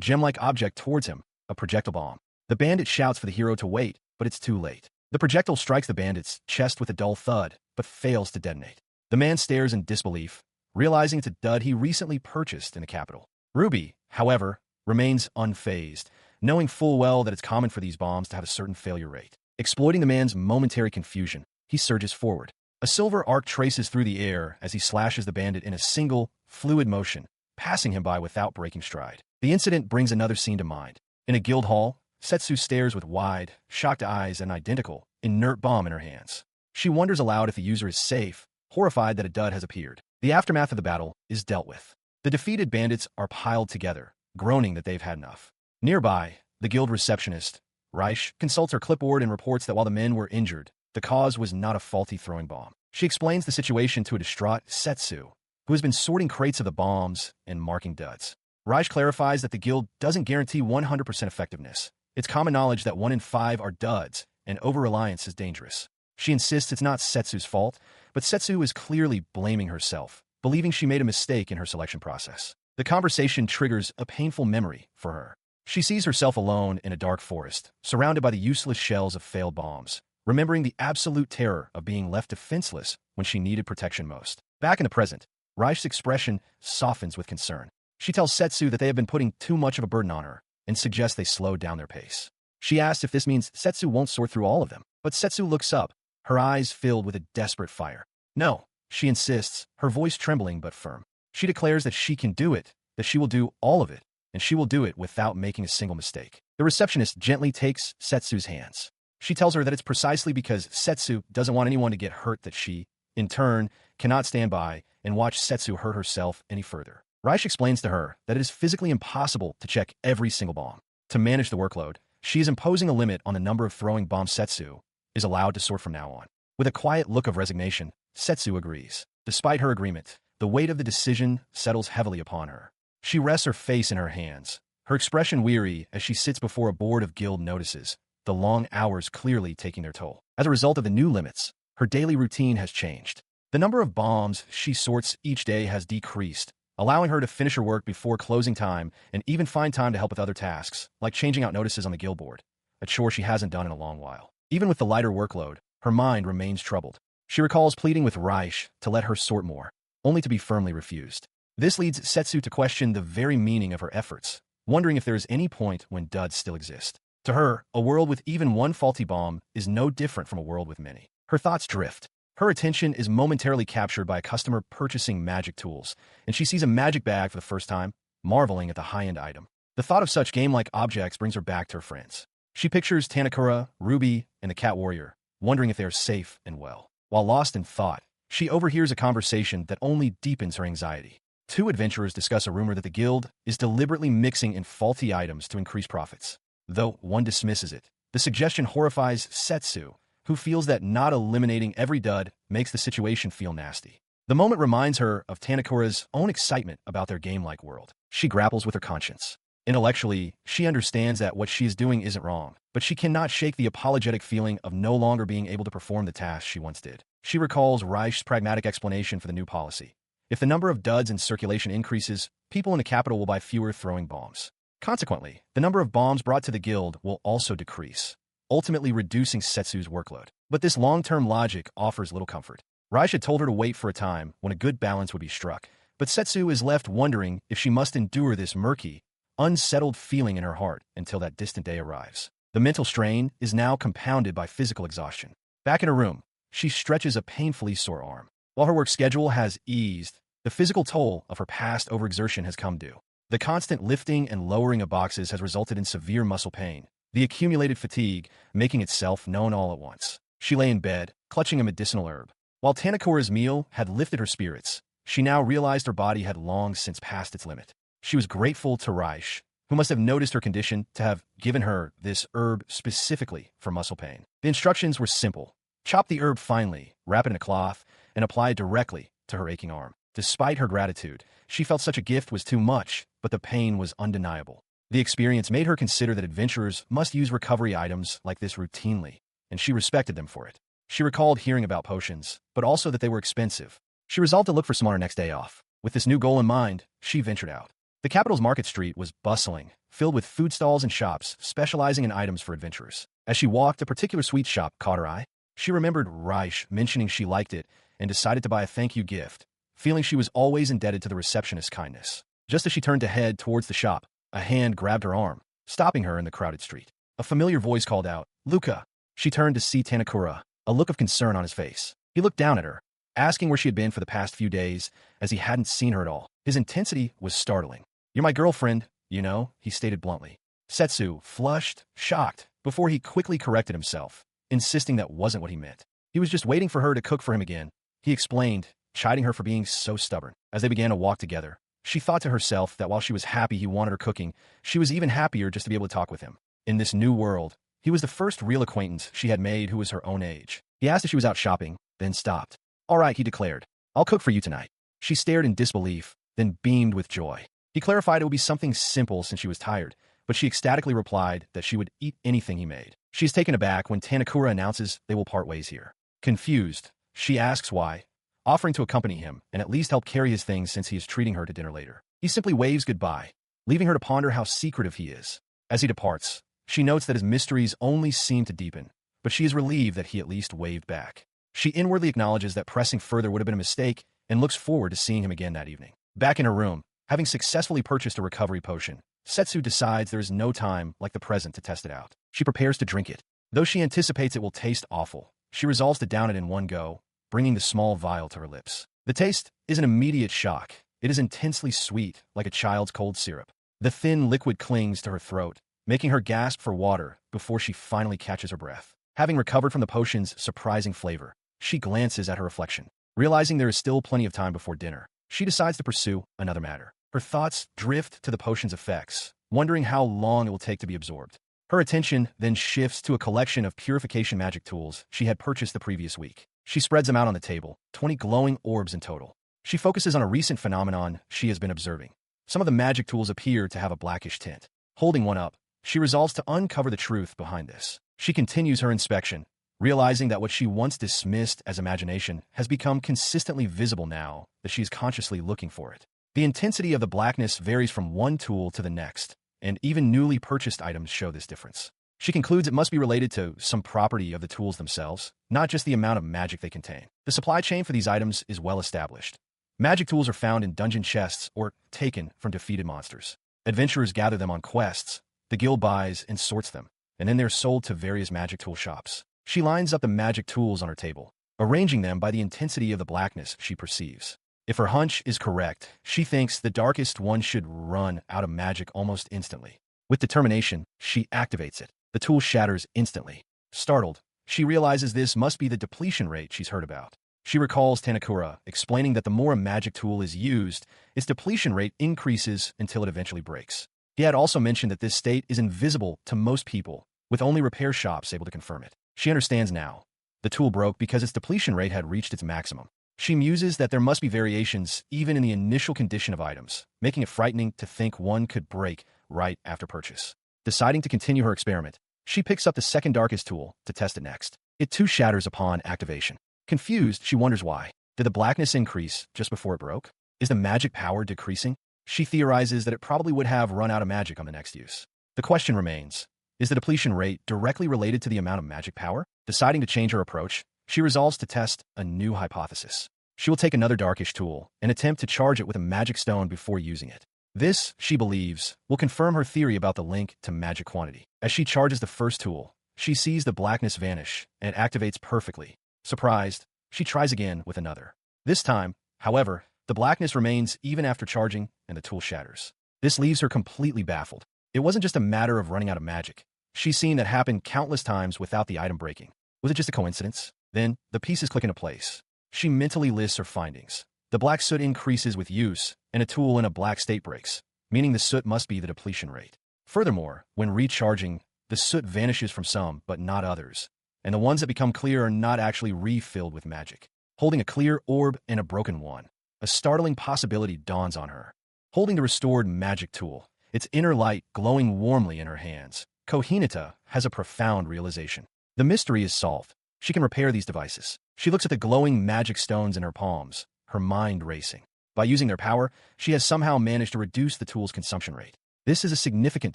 gem-like object towards him, a projectile bomb. The bandit shouts for the hero to wait, but it's too late. The projectile strikes the bandit's chest with a dull thud, but fails to detonate. The man stares in disbelief, realizing it's a dud he recently purchased in the capital. Ruby, however, remains unfazed, knowing full well that it's common for these bombs to have a certain failure rate. Exploiting the man's momentary confusion, he surges forward. A silver arc traces through the air as he slashes the bandit in a single, fluid motion, passing him by without breaking stride. The incident brings another scene to mind. In a guild hall, Setsu stares with wide, shocked eyes and an identical, inert bomb in her hands. She wonders aloud if the user is safe, horrified that a dud has appeared. The aftermath of the battle is dealt with. The defeated bandits are piled together, groaning that they've had enough. Nearby, the guild receptionist, Reich, consults her clipboard and reports that while the men were injured, the cause was not a faulty throwing bomb. She explains the situation to a distraught Setsu, who has been sorting crates of the bombs and marking duds. Reich clarifies that the guild doesn't guarantee 100% effectiveness. It's common knowledge that 1 in 5 are duds, and over-reliance is dangerous. She insists it's not Setsu's fault, but Setsu is clearly blaming herself, believing she made a mistake in her selection process. The conversation triggers a painful memory for her. She sees herself alone in a dark forest, surrounded by the useless shells of failed bombs, remembering the absolute terror of being left defenseless when she needed protection most. Back in the present, Reich's expression softens with concern. She tells Setsu that they have been putting too much of a burden on her and suggests they slow down their pace. She asks if this means Setsu won't sort through all of them, but Setsu looks up, her eyes filled with a desperate fire. No, she insists, her voice trembling but firm. She declares that she can do it, that she will do all of it, and she will do it without making a single mistake. The receptionist gently takes Setsu's hands. She tells her that it's precisely because Setsu doesn't want anyone to get hurt that she, in turn, cannot stand by and watch Setsu hurt herself any further. Reich explains to her that it is physically impossible to check every single bomb. To manage the workload, she is imposing a limit on the number of throwing bombs Setsu is allowed to sort from now on. With a quiet look of resignation, Setsu agrees. Despite her agreement, the weight of the decision settles heavily upon her. She rests her face in her hands, her expression weary as she sits before a board of guild notices, the long hours clearly taking their toll. As a result of the new limits, her daily routine has changed. The number of bombs she sorts each day has decreased, allowing her to finish her work before closing time and even find time to help with other tasks, like changing out notices on the guild board, a chore she hasn't done in a long while. Even with the lighter workload, her mind remains troubled. She recalls pleading with Reich to let her sort more, only to be firmly refused. This leads Setsu to question the very meaning of her efforts, wondering if there is any point when duds still exist. To her, a world with even one faulty bomb is no different from a world with many. Her thoughts drift. Her attention is momentarily captured by a customer purchasing magic tools, and she sees a magic bag for the first time, marveling at the high-end item. The thought of such game-like objects brings her back to her friends. She pictures Tanakura, Ruby, and the Cat Warrior, wondering if they are safe and well. While lost in thought, she overhears a conversation that only deepens her anxiety. Two adventurers discuss a rumor that the guild is deliberately mixing in faulty items to increase profits. Though one dismisses it, the suggestion horrifies Setsu, who feels that not eliminating every dud makes the situation feel nasty. The moment reminds her of Tanakura's own excitement about their game-like world. She grapples with her conscience. Intellectually, she understands that what she is doing isn't wrong, but she cannot shake the apologetic feeling of no longer being able to perform the tasks she once did. She recalls Reich's pragmatic explanation for the new policy. If the number of duds in circulation increases, people in the capital will buy fewer throwing bombs. Consequently, the number of bombs brought to the guild will also decrease, ultimately reducing Setsu's workload. But this long-term logic offers little comfort. Reich had told her to wait for a time when a good balance would be struck, but Setsu is left wondering if she must endure this murky, unsettled feeling in her heart until that distant day arrives. The mental strain is now compounded by physical exhaustion. Back in her room, she stretches a painfully sore arm. While her work schedule has eased, the physical toll of her past overexertion has come due. The constant lifting and lowering of boxes has resulted in severe muscle pain, the accumulated fatigue making itself known all at once. She lay in bed, clutching a medicinal herb. While Tanakura's meal had lifted her spirits, she now realized her body had long since passed its limit. She was grateful to Reich, who must have noticed her condition to have given her this herb specifically for muscle pain. The instructions were simple. Chop the herb finely, wrap it in a cloth, and apply it directly to her aching arm. Despite her gratitude, she felt such a gift was too much, but the pain was undeniable. The experience made her consider that adventurers must use recovery items like this routinely, and she respected them for it. She recalled hearing about potions, but also that they were expensive. She resolved to look for some on her next day off. With this new goal in mind, she ventured out. The capital's market street was bustling, filled with food stalls and shops specializing in items for adventurers. As she walked, a particular sweet shop caught her eye. She remembered Reich mentioning she liked it and decided to buy a thank you gift feeling she was always indebted to the receptionist's kindness. Just as she turned to head towards the shop, a hand grabbed her arm, stopping her in the crowded street. A familiar voice called out, "Luca!" She turned to see Tanakura, a look of concern on his face. He looked down at her, asking where she had been for the past few days, as he hadn't seen her at all. His intensity was startling. "You're my girlfriend, you know," he stated bluntly. Setsu flushed, shocked, before he quickly corrected himself, insisting that wasn't what he meant. He was just waiting for her to cook for him again. He explained, chiding her for being so stubborn. As they began to walk together, she thought to herself that while she was happy he wanted her cooking, she was even happier just to be able to talk with him. In this new world, he was the first real acquaintance she had made who was her own age. He asked if she was out shopping, then stopped. "All right," he declared. "I'll cook for you tonight." She stared in disbelief, then beamed with joy. He clarified it would be something simple since she was tired, but she ecstatically replied that she would eat anything he made. She is taken aback when Tanakura announces they will part ways here. Confused, she asks why, offering to accompany him and at least help carry his things since he is treating her to dinner later. He simply waves goodbye, leaving her to ponder how secretive he is. As he departs, she notes that his mysteries only seem to deepen, but she is relieved that he at least waved back. She inwardly acknowledges that pressing further would have been a mistake and looks forward to seeing him again that evening. Back in her room, having successfully purchased a recovery potion, Setsu decides there is no time like the present to test it out. She prepares to drink it. Though she anticipates it will taste awful, she resolves to down it in one go, bringing the small vial to her lips. The taste is an immediate shock. It is intensely sweet, like a child's cold syrup. The thin liquid clings to her throat, making her gasp for water before she finally catches her breath. Having recovered from the potion's surprising flavor, she glances at her reflection. Realizing there is still plenty of time before dinner, she decides to pursue another matter. Her thoughts drift to the potion's effects, wondering how long it will take to be absorbed. Her attention then shifts to a collection of purification magic tools she had purchased the previous week. She spreads them out on the table, 20 glowing orbs in total. She focuses on a recent phenomenon she has been observing. Some of the magic tools appear to have a blackish tint. Holding one up, she resolves to uncover the truth behind this. She continues her inspection, realizing that what she once dismissed as imagination has become consistently visible now that she is consciously looking for it. The intensity of the blackness varies from one tool to the next, and even newly purchased items show this difference. She concludes it must be related to some property of the tools themselves, not just the amount of magic they contain. The supply chain for these items is well established. Magic tools are found in dungeon chests or taken from defeated monsters. Adventurers gather them on quests, the guild buys and sorts them, and then they're sold to various magic tool shops. She lines up the magic tools on her table, arranging them by the intensity of the blackness she perceives. If her hunch is correct, she thinks the darkest one should run out of magic almost instantly. With determination, she activates it. The tool shatters instantly. Startled, she realizes this must be the depletion rate she's heard about. She recalls Tanakura explaining that the more a magic tool is used, its depletion rate increases until it eventually breaks. He had also mentioned that this state is invisible to most people, with only repair shops able to confirm it. She understands now. The tool broke because its depletion rate had reached its maximum. She muses that there must be variations even in the initial condition of items, making it frightening to think one could break right after purchase. Deciding to continue her experiment, she picks up the second darkest tool to test it next. It too shatters upon activation. Confused, she wonders why. Did the blackness increase just before it broke? Is the magic power decreasing? She theorizes that it probably would have run out of magic on the next use. The question remains, is the depletion rate directly related to the amount of magic power? Deciding to change her approach, she resolves to test a new hypothesis. She will take another darkish tool and attempt to charge it with a magic stone before using it. This, she believes, will confirm her theory about the link to magic quantity. As she charges the first tool, she sees the blackness vanish and it activates perfectly. Surprised, she tries again with another. This time, however, the blackness remains even after charging and the tool shatters. This leaves her completely baffled. It wasn't just a matter of running out of magic. She's seen that happen countless times without the item breaking. Was it just a coincidence? Then, the pieces click into place. She mentally lists her findings. The black soot increases with use, and a tool in a black state breaks, meaning the soot must be the depletion rate. Furthermore, when recharging, the soot vanishes from some, but not others, and the ones that become clear are not actually refilled with magic. Holding a clear orb and a broken one, a startling possibility dawns on her. Holding the restored magic tool, its inner light glowing warmly in her hands, Kohinata has a profound realization. The mystery is solved. She can repair these devices. She looks at the glowing magic stones in her palms, her mind racing. By using their power, she has somehow managed to reduce the tool's consumption rate. This is a significant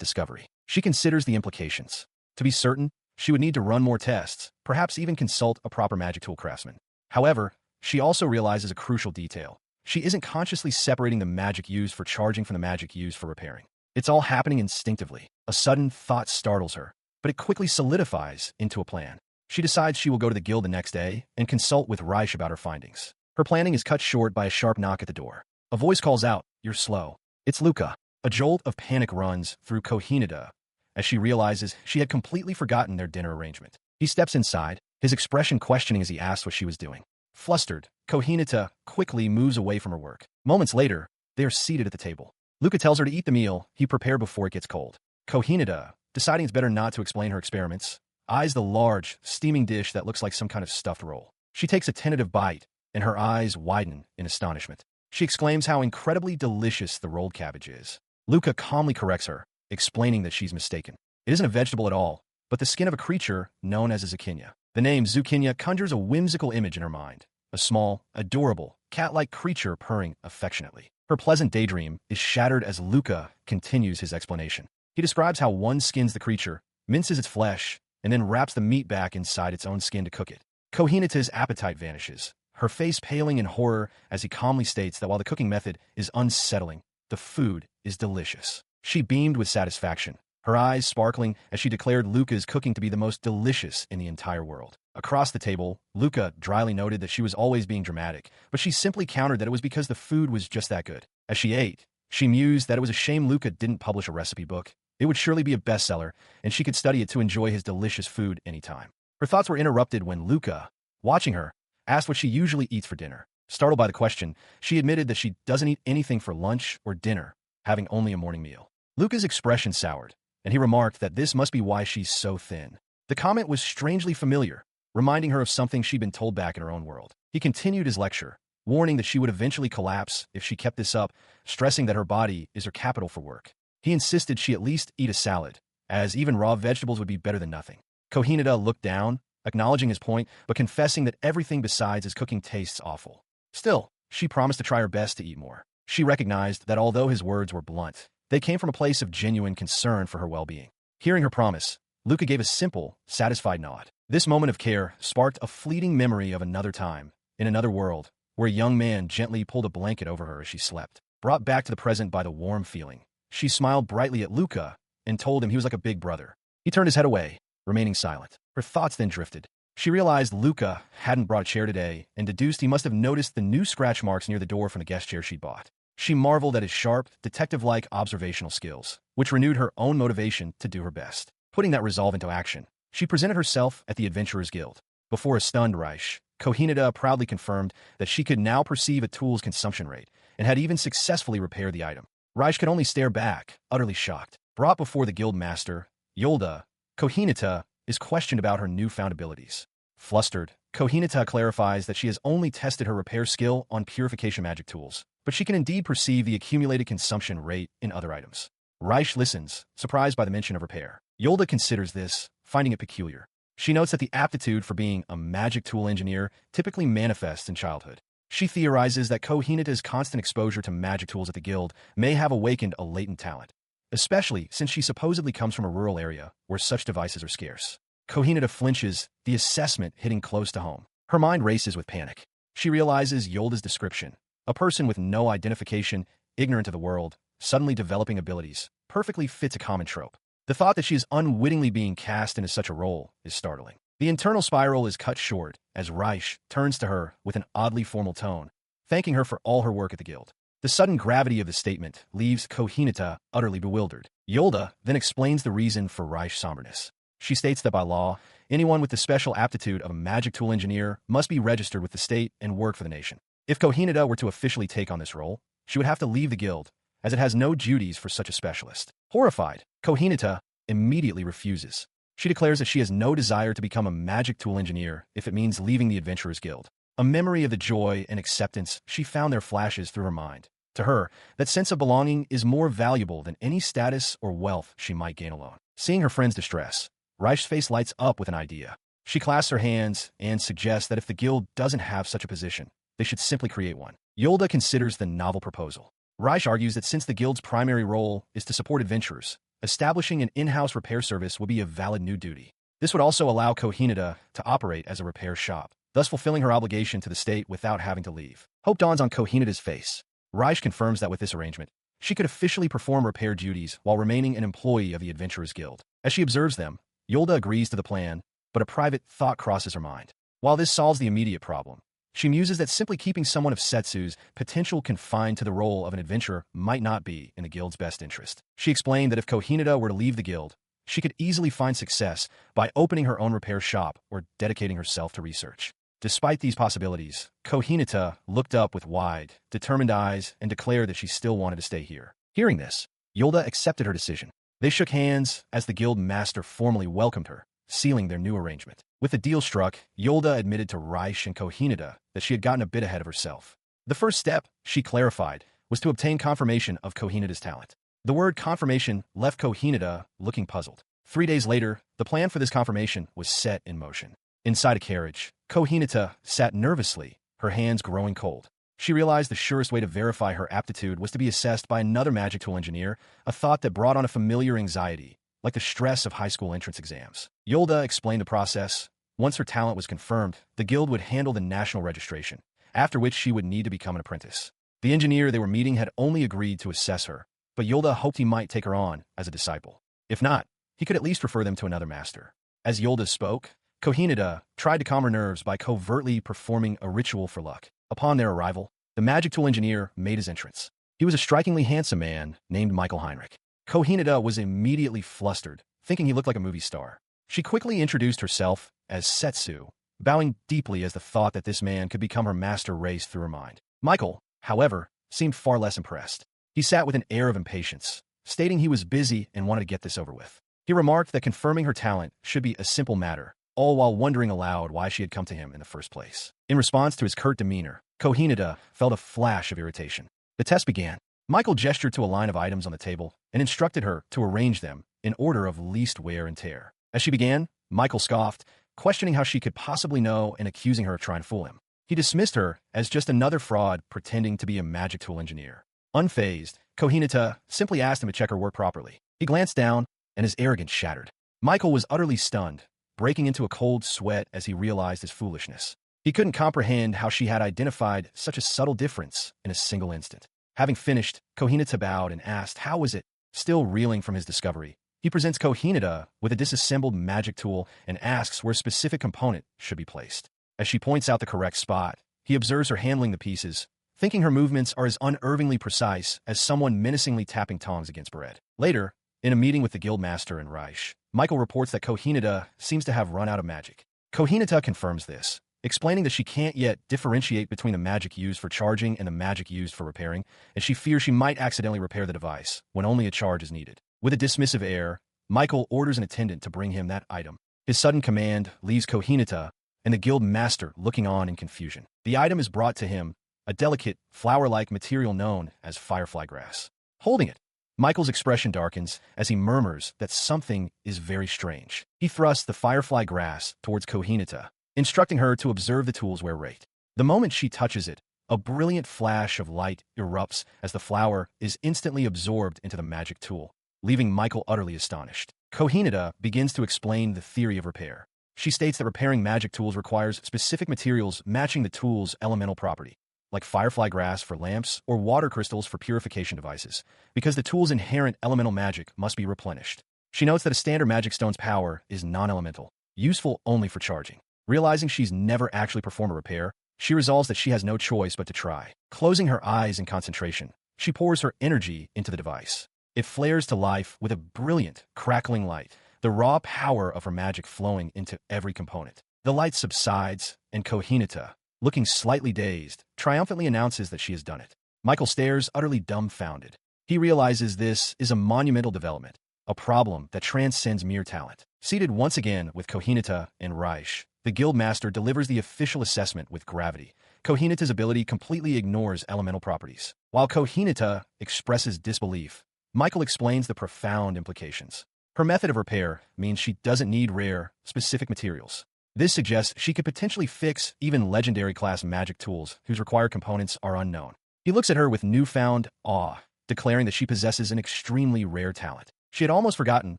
discovery. She considers the implications. To be certain, she would need to run more tests, perhaps even consult a proper magic tool craftsman. However, she also realizes a crucial detail. She isn't consciously separating the magic used for charging from the magic used for repairing. It's all happening instinctively. A sudden thought startles her, but it quickly solidifies into a plan. She decides she will go to the guild the next day and consult with Reich about her findings. Her planning is cut short by a sharp knock at the door. A voice calls out, "You're slow." It's Luca. A jolt of panic runs through Kohineta as she realizes she had completely forgotten their dinner arrangement. He steps inside, his expression questioning as he asks what she was doing. Flustered, Kohineta quickly moves away from her work. Moments later, they are seated at the table. Luca tells her to eat the meal he prepared before it gets cold. Kohineta, deciding it's better not to explain her experiments, eyes the large, steaming dish that looks like some kind of stuffed roll. She takes a tentative bite, and her eyes widen in astonishment. She exclaims how incredibly delicious the rolled cabbage is. Luca calmly corrects her, explaining that she's mistaken. It isn't a vegetable at all, but the skin of a creature known as a zucchini. The name zucchini conjures a whimsical image in her mind, a small, adorable, cat-like creature purring affectionately. Her pleasant daydream is shattered as Luca continues his explanation. He describes how one skins the creature, minces its flesh, and then wraps the meat back inside its own skin to cook it. Kohineta's appetite vanishes, her face paling in horror as he calmly states that while the cooking method is unsettling, the food is delicious. She beamed with satisfaction, her eyes sparkling as she declared Luca's cooking to be the most delicious in the entire world. Across the table, Luca dryly noted that she was always being dramatic, but she simply countered that it was because the food was just that good. As she ate, she mused that it was a shame Luca didn't publish a recipe book. It would surely be a bestseller, and she could study it to enjoy his delicious food anytime. Her thoughts were interrupted when Luca, watching her, asked what she usually eats for dinner. Startled by the question, she admitted that she doesn't eat anything for lunch or dinner, having only a morning meal. Luca's expression soured, and he remarked that this must be why she's so thin. The comment was strangely familiar, reminding her of something she'd been told back in her own world. He continued his lecture, warning that she would eventually collapse if she kept this up, stressing that her body is her capital for work. He insisted she at least eat a salad, as even raw vegetables would be better than nothing. Kohineta looked down, acknowledging his point, but confessing that everything besides his cooking tastes awful. Still, she promised to try her best to eat more. She recognized that although his words were blunt, they came from a place of genuine concern for her well-being. Hearing her promise, Luca gave a simple, satisfied nod. This moment of care sparked a fleeting memory of another time, in another world, where a young man gently pulled a blanket over her as she slept. Brought back to the present by the warm feeling, she smiled brightly at Luca and told him he was like a big brother. He turned his head away, remaining silent. Her thoughts then drifted. She realized Luca hadn't brought a chair today and deduced he must have noticed the new scratch marks near the door from the guest chair she'd bought. She marveled at his sharp, detective-like observational skills, which renewed her own motivation to do her best. Putting that resolve into action, she presented herself at the Adventurers Guild. Before a stunned Reich, Kohineta proudly confirmed that she could now perceive a tool's consumption rate and had even successfully repaired the item. Reich could only stare back, utterly shocked. Brought before the guild master, Yolda, Kohineta is questioned about her newfound abilities. Flustered, Kohineta clarifies that she has only tested her repair skill on purification magic tools, but she can indeed perceive the accumulated consumption rate in other items. Reich listens, surprised by the mention of repair. Yolda considers this, finding it peculiar. She notes that the aptitude for being a magic tool engineer typically manifests in childhood. She theorizes that Kohineta's constant exposure to magic tools at the guild may have awakened a latent talent, especially since she supposedly comes from a rural area where such devices are scarce. Kohineta flinches, the assessment hitting close to home. Her mind races with panic. She realizes Yolda's description, a person with no identification, ignorant of the world, suddenly developing abilities, perfectly fits a common trope. The thought that she is unwittingly being cast into such a role is startling. The internal spiral is cut short as Reich turns to her with an oddly formal tone, thanking her for all her work at the guild. The sudden gravity of the statement leaves Kohineta utterly bewildered. Yolda then explains the reason for Reich's somberness. She states that by law, anyone with the special aptitude of a magic tool engineer must be registered with the state and work for the nation. If Kohineta were to officially take on this role, she would have to leave the guild, as it has no duties for such a specialist. Horrified, Kohineta immediately refuses. She declares that she has no desire to become a magic tool engineer if it means leaving the Adventurers Guild. A memory of the joy and acceptance she found there flashes through her mind. To her, that sense of belonging is more valuable than any status or wealth she might gain alone. Seeing her friend's distress, Reich's face lights up with an idea. She clasps her hands and suggests that if the guild doesn't have such a position, they should simply create one. Yolda considers the novel proposal. Reich argues that since the guild's primary role is to support adventurers, establishing an in-house repair service would be a valid new duty. This would also allow Kohineta to operate as a repair shop, thus fulfilling her obligation to the state without having to leave. Hope dawns on Kohineta's face. Raish confirms that with this arrangement, she could officially perform repair duties while remaining an employee of the Adventurers Guild. As she observes them, Yolda agrees to the plan, but a private thought crosses her mind. While this solves the immediate problem, she muses that simply keeping someone of Setsu's potential confined to the role of an adventurer might not be in the guild's best interest. She explained that if Kohineta were to leave the guild, she could easily find success by opening her own repair shop or dedicating herself to research. Despite these possibilities, Kohineta looked up with wide, determined eyes and declared that she still wanted to stay here. Hearing this, Yolda accepted her decision. They shook hands as the guild master formally welcomed her, sealing their new arrangement. With the deal struck, Yolda admitted to Raish and Kohineta that she had gotten a bit ahead of herself. The first step, she clarified, was to obtain confirmation of Kohineta's talent. The word confirmation left Kohineta looking puzzled. 3 days later, the plan for this confirmation was set in motion. Inside a carriage, Kohineta sat nervously, her hands growing cold. She realized the surest way to verify her aptitude was to be assessed by another magic tool engineer, a thought that brought on a familiar anxiety, like the stress of high school entrance exams. Yolda explained the process. Once her talent was confirmed, the guild would handle the national registration, after which she would need to become an apprentice. The engineer they were meeting had only agreed to assess her, but Yolda hoped he might take her on as a disciple. If not, he could at least refer them to another master. As Yolda spoke, Kohineta tried to calm her nerves by covertly performing a ritual for luck. Upon their arrival, the magic tool engineer made his entrance. He was a strikingly handsome man named Michael Heinrich. Kohineta was immediately flustered, thinking he looked like a movie star. She quickly introduced herself as Setsu, bowing deeply as the thought that this man could become her master raced through her mind. Michael, however, seemed far less impressed. He sat with an air of impatience, stating he was busy and wanted to get this over with. He remarked that confirming her talent should be a simple matter, all while wondering aloud why she had come to him in the first place. In response to his curt demeanor, Kohineta felt a flash of irritation. The test began. Michael gestured to a line of items on the table and instructed her to arrange them in order of least wear and tear. As she began, Michael scoffed, questioning how she could possibly know and accusing her of trying to fool him. He dismissed her as just another fraud pretending to be a magic tool engineer. Unfazed, Kohineta simply asked him to check her work properly. He glanced down, and his arrogance shattered. Michael was utterly stunned, breaking into a cold sweat as he realized his foolishness. He couldn't comprehend how she had identified such a subtle difference in a single instant. Having finished, Kohineta bowed and asked, "How was it?" Still reeling from his discovery, he presents Kohineta with a disassembled magic tool and asks where a specific component should be placed. As she points out the correct spot, he observes her handling the pieces, thinking her movements are as unervingly precise as someone menacingly tapping tongs against bread. Later, in a meeting with the guildmaster and Raish, Michael reports that Kohineta seems to have run out of magic. Kohineta confirms this, explaining that she can't yet differentiate between the magic used for charging and the magic used for repairing, and she fears she might accidentally repair the device when only a charge is needed. With a dismissive air, Michael orders an attendant to bring him that item. His sudden command leaves Kohineta and the guild master looking on in confusion. The item is brought to him, a delicate, flower-like material known as firefly grass. Holding it, Michael's expression darkens as he murmurs that something is very strange. He thrusts the firefly grass towards Kohineta, instructing her to observe the tool's wear rate. The moment she touches it, a brilliant flash of light erupts as the flower is instantly absorbed into the magic tool, leaving Michael utterly astonished. Kohineta begins to explain the theory of repair. She states that repairing magic tools requires specific materials matching the tool's elemental property, like firefly grass for lamps or water crystals for purification devices, because the tool's inherent elemental magic must be replenished. She notes that a standard magic stone's power is non-elemental, useful only for charging. Realizing she's never actually performed a repair, she resolves that she has no choice but to try. Closing her eyes in concentration, she pours her energy into the device. It flares to life with a brilliant, crackling light, the raw power of her magic flowing into every component. The light subsides, and Kohineta, looking slightly dazed, triumphantly announces that she has done it. Michael stares, utterly dumbfounded. He realizes this is a monumental development, a problem that transcends mere talent. Seated once again with Kohineta and Raish, the guildmaster delivers the official assessment with gravity. Kohineta's ability completely ignores elemental properties. While Kohineta expresses disbelief, Michael explains the profound implications. Her method of repair means she doesn't need rare, specific materials. This suggests she could potentially fix even legendary-class magic tools whose required components are unknown. He looks at her with newfound awe, declaring that she possesses an extremely rare talent. She had almost forgotten,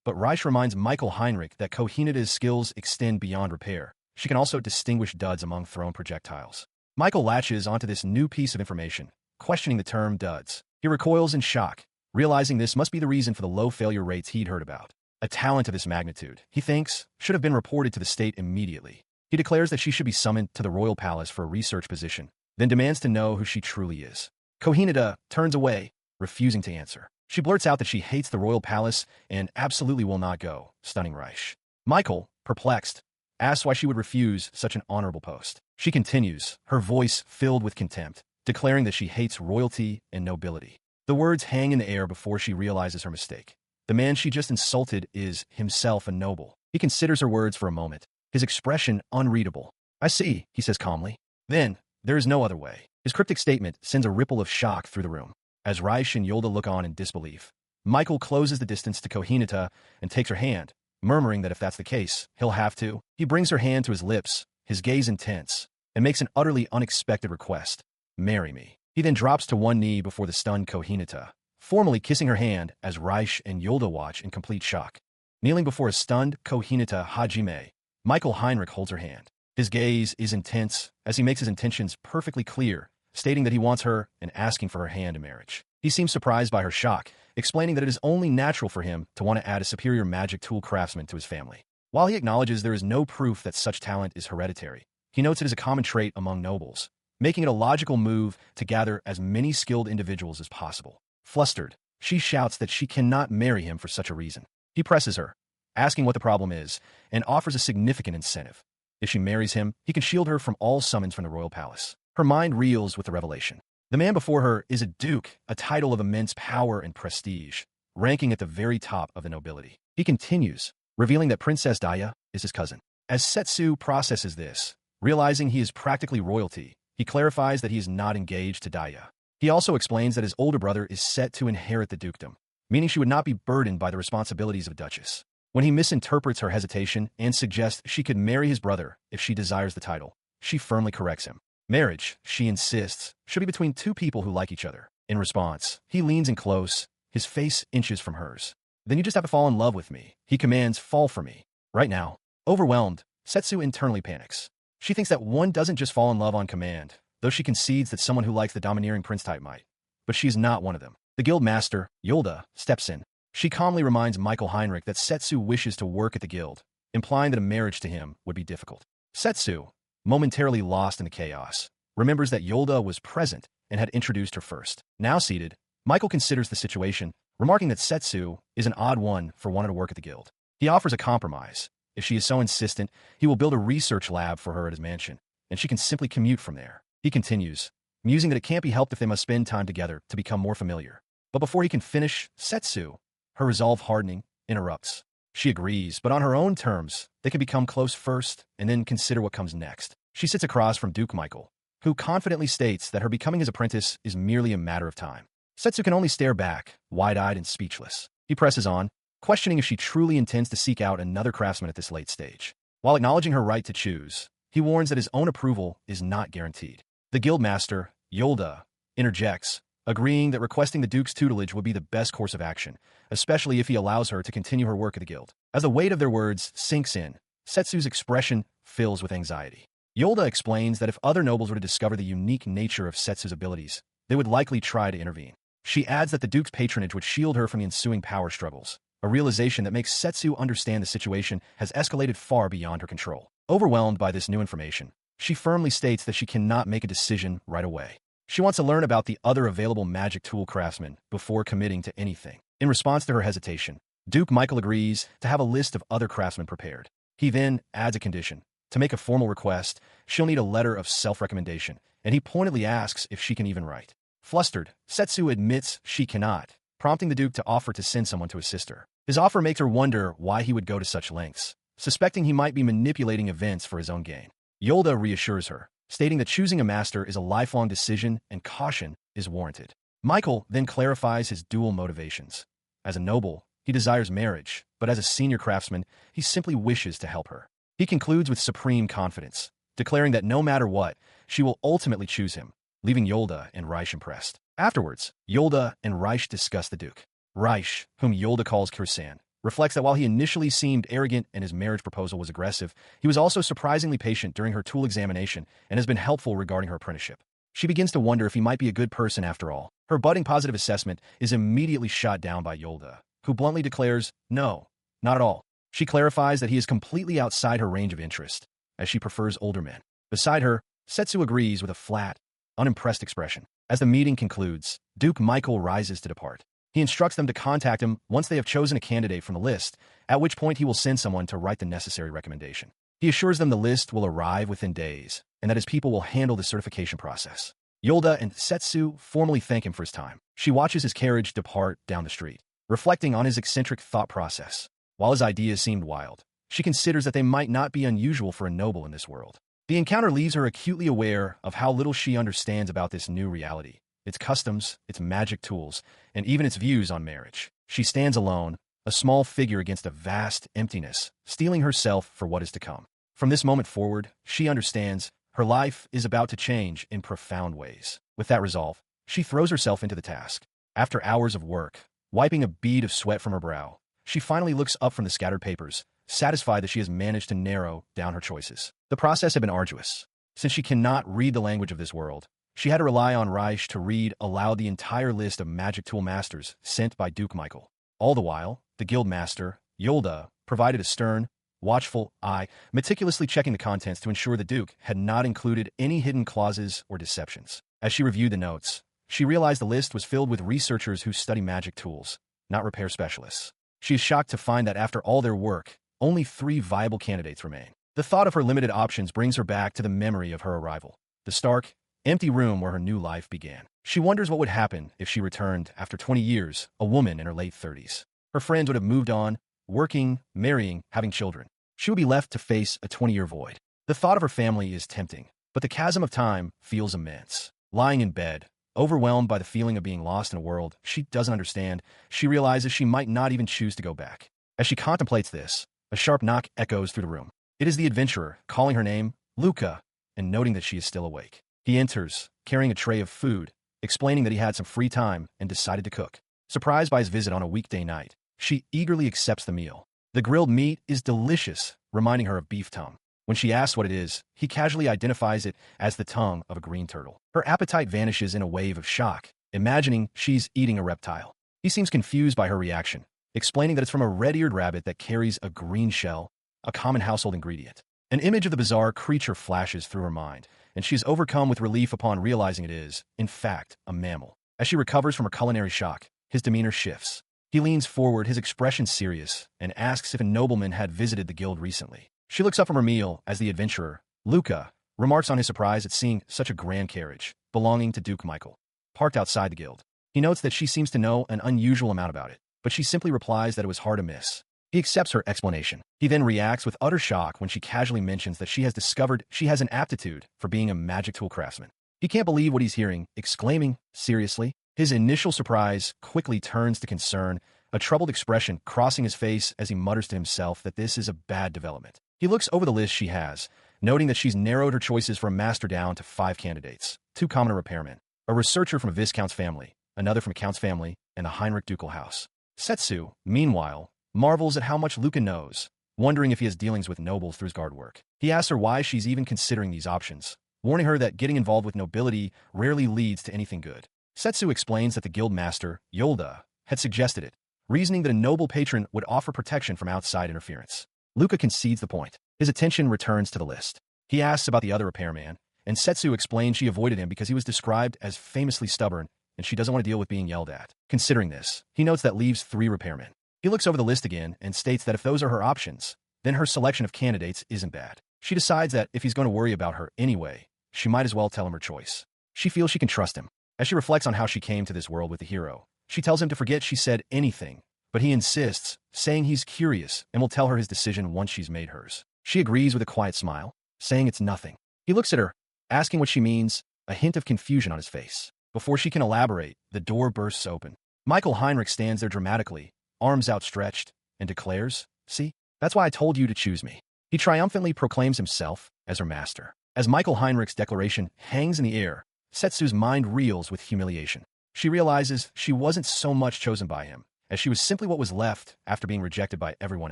but Reich reminds Michael Heinrich that Kohineta's skills extend beyond repair. she can also distinguish duds among thrown projectiles. Michael latches onto this new piece of information, questioning the term duds. He recoils in shock, realizing this must be the reason for the low failure rates he'd heard about. A talent of this magnitude, he thinks, should have been reported to the state immediately. He declares that she should be summoned to the royal palace for a research position, then demands to know who she truly is. Kohineta turns away, refusing to answer. She blurts out that she hates the royal palace and absolutely will not go, stunning Reich. Michael, perplexed, asks why she would refuse such an honorable post. She continues, her voice filled with contempt, declaring that she hates royalty and nobility. The words hang in the air before she realizes her mistake. The man she just insulted is himself a noble. He considers her words for a moment, his expression unreadable. "I see," he says calmly. Then, there is no other way. His cryptic statement sends a ripple of shock through the room. As Reich and Yolda look on in disbelief, Michael closes the distance to Kohineta and takes her hand, murmuring that if that's the case, he'll have to. He brings her hand to his lips, his gaze intense, and makes an utterly unexpected request. "Marry me." He then drops to one knee before the stunned Kohineta, formally kissing her hand as Reich and Yolda watch in complete shock. Kneeling before a stunned Kohineta Hajime, Michael Heinrich holds her hand. His gaze is intense as he makes his intentions perfectly clear, stating that he wants her and asking for her hand in marriage. He seems surprised by her shock, explaining that it is only natural for him to want to add a superior magic tool craftsman to his family. While he acknowledges there is no proof that such talent is hereditary, he notes it is a common trait among nobles, making it a logical move to gather as many skilled individuals as possible. Flustered, she shouts that she cannot marry him for such a reason. He presses her, asking what the problem is, and offers a significant incentive. If she marries him, he can shield her from all summons from the royal palace. Her mind reels with the revelation. The man before her is a duke, a title of immense power and prestige, ranking at the very top of the nobility. He continues, revealing that Princess Daya is his cousin. As Setsu processes this, realizing he is practically royalty, he clarifies that he is not engaged to Daya. He also explains that his older brother is set to inherit the dukedom, meaning she would not be burdened by the responsibilities of a duchess. When he misinterprets her hesitation and suggests she could marry his brother if she desires the title, she firmly corrects him. Marriage, she insists, should be between two people who like each other. In response, he leans in close, his face inches from hers. "Then you just have to fall in love with me," he commands. "Fall for me. Right now." Overwhelmed, Setsu internally panics. She thinks that one doesn't just fall in love on command, though she concedes that someone who likes the domineering prince type might. But she is not one of them. The guild master, Yolda, steps in. She calmly reminds Michael Heinrich that Setsu wishes to work at the guild, implying that a marriage to him would be difficult. Setsu, momentarily lost in the chaos, remembers that Yolda was present and had introduced her first. Now seated, Michael considers the situation, remarking that Setsu is an odd one for wanting to work at the guild. He offers a compromise. If she is so insistent, he will build a research lab for her at his mansion, and she can simply commute from there. He continues, musing that it can't be helped if they must spend time together to become more familiar. But before he can finish, Setsu, her resolve hardening, interrupts. She agrees, but on her own terms. They can become close first and then consider what comes next. She sits across from Duke Michael, who confidently states that her becoming his apprentice is merely a matter of time. Setsu can only stare back, wide-eyed and speechless. He presses on, questioning if she truly intends to seek out another craftsman at this late stage. While acknowledging her right to choose, he warns that his own approval is not guaranteed. The guildmaster, Yolda, interjects, agreeing that requesting the Duke's tutelage would be the best course of action, especially if he allows her to continue her work at the guild. As the weight of their words sinks in, Setsu's expression fills with anxiety. Yolda explains that if other nobles were to discover the unique nature of Setsu's abilities, they would likely try to intervene. She adds that the Duke's patronage would shield her from the ensuing power struggles, a realization that makes Setsu understand the situation has escalated far beyond her control. Overwhelmed by this new information, she firmly states that she cannot make a decision right away. She wants to learn about the other available magic tool craftsmen before committing to anything. In response to her hesitation, Duke Michael agrees to have a list of other craftsmen prepared. He then adds a condition. To make a formal request, she'll need a letter of self-recommendation, and he pointedly asks if she can even write. Flustered, Setsu admits she cannot, prompting the Duke to offer to send someone to assist her. His offer makes her wonder why he would go to such lengths, suspecting he might be manipulating events for his own gain. Yolda reassures her, stating that choosing a master is a lifelong decision and caution is warranted. Michael then clarifies his dual motivations. As a noble, he desires marriage, but as a senior craftsman, he simply wishes to help her. He concludes with supreme confidence, declaring that no matter what, she will ultimately choose him, leaving Yolda and Reich impressed. Afterwards, Yolda and Reich discuss the Duke. Reich, whom Yolda calls Kirsan, reflects that while he initially seemed arrogant and his marriage proposal was aggressive, he was also surprisingly patient during her tool examination and has been helpful regarding her apprenticeship. She begins to wonder if he might be a good person after all. Her budding positive assessment is immediately shot down by Yolda, who bluntly declares, no, not at all. She clarifies that he is completely outside her range of interest, as she prefers older men. Beside her, Setsu agrees with a flat, unimpressed expression. As the meeting concludes, Duke Michael rises to depart. He instructs them to contact him once they have chosen a candidate from the list, at which point he will send someone to write the necessary recommendation. He assures them the list will arrive within days, and that his people will handle the certification process. Yolda and Setsu formally thank him for his time. She watches his carriage depart down the street, reflecting on his eccentric thought process. While his ideas seemed wild, she considers that they might not be unusual for a noble in this world. The encounter leaves her acutely aware of how little she understands about this new reality, its customs, its magic tools, and even its views on marriage. She stands alone, a small figure against a vast emptiness, steeling herself for what is to come. From this moment forward, she understands her life is about to change in profound ways. With that resolve, she throws herself into the task. After hours of work, wiping a bead of sweat from her brow, she finally looks up from the scattered papers, satisfied that she has managed to narrow down her choices. The process had been arduous. Since she cannot read the language of this world, she had to rely on Reich to read aloud the entire list of magic tool masters sent by Duke Michael. All the while, the guild master, Yolda, provided a stern, watchful eye, meticulously checking the contents to ensure the Duke had not included any hidden clauses or deceptions. As she reviewed the notes, she realized the list was filled with researchers who study magic tools, not repair specialists. She is shocked to find that after all their work, only 3 viable candidates remain. The thought of her limited options brings her back to the memory of her arrival, the stark, empty room where her new life began. She wonders what would happen if she returned after 20 years, a woman in her late 30s. Her friends would have moved on, working, marrying, having children. She would be left to face a 20-year void. The thought of her family is tempting, but the chasm of time feels immense. Lying in bed, overwhelmed by the feeling of being lost in a world she doesn't understand, she realizes she might not even choose to go back. As she contemplates this, a sharp knock echoes through the room. It is the adventurer, calling her name, Luca, and noting that she is still awake. He enters, carrying a tray of food, explaining that he had some free time and decided to cook. Surprised by his visit on a weekday night, she eagerly accepts the meal. The grilled meat is delicious, reminding her of beef tongue. When she asks what it is, he casually identifies it as the tongue of a green turtle. Her appetite vanishes in a wave of shock, imagining she's eating a reptile. He seems confused by her reaction, explaining that it's from a red-eared rabbit that carries a green shell, a common household ingredient. An image of the bizarre creature flashes through her mind, and she is overcome with relief upon realizing it is, in fact, a mammal. As she recovers from her culinary shock, his demeanor shifts. He leans forward, his expression serious, and asks if a nobleman had visited the guild recently. She looks up from her meal as the adventurer, Luca, remarks on his surprise at seeing such a grand carriage, belonging to Duke Michael, parked outside the guild. He notes that she seems to know an unusual amount about it, but she simply replies that it was hard to miss. He accepts her explanation. He then reacts with utter shock when she casually mentions that she has discovered she has an aptitude for being a magic tool craftsman. He can't believe what he's hearing, exclaiming, seriously? His initial surprise quickly turns to concern, a troubled expression crossing his face as he mutters to himself that this is a bad development. He looks over the list she has, noting that she's narrowed her choices from master down to 5 candidates, 2 commoner repairmen, a researcher from a Viscount's family, another from a Count's family, and the Heinrich ducal house. Setsu, meanwhile, marvels at how much Luca knows, wondering if he has dealings with nobles through his guard work. He asks her why she's even considering these options, warning her that getting involved with nobility rarely leads to anything good. Setsu explains that the guild master, Yolda, had suggested it, reasoning that a noble patron would offer protection from outside interference. Luca concedes the point. His attention returns to the list. He asks about the other repairman, and Setsu explains she avoided him because he was described as famously stubborn, and she doesn't want to deal with being yelled at. Considering this, he notes that leaves 3 repairmen. He looks over the list again and states that if those are her options, then her selection of candidates isn't bad. She decides that if he's going to worry about her anyway, she might as well tell him her choice. She feels she can trust him. As she reflects on how she came to this world with the hero, she tells him to forget she said anything, but he insists, saying he's curious and will tell her his decision once she's made hers. She agrees with a quiet smile, saying it's nothing. He looks at her, asking what she means, a hint of confusion on his face. Before she can elaborate, the door bursts open. Michael Heinrich stands there dramatically, arms outstretched, and declares, "See, that's why I told you to choose me." He triumphantly proclaims himself as her master. As Michael Heinrich's declaration hangs in the air, Setsu's mind reels with humiliation. She realizes she wasn't so much chosen by him, as she was simply what was left after being rejected by everyone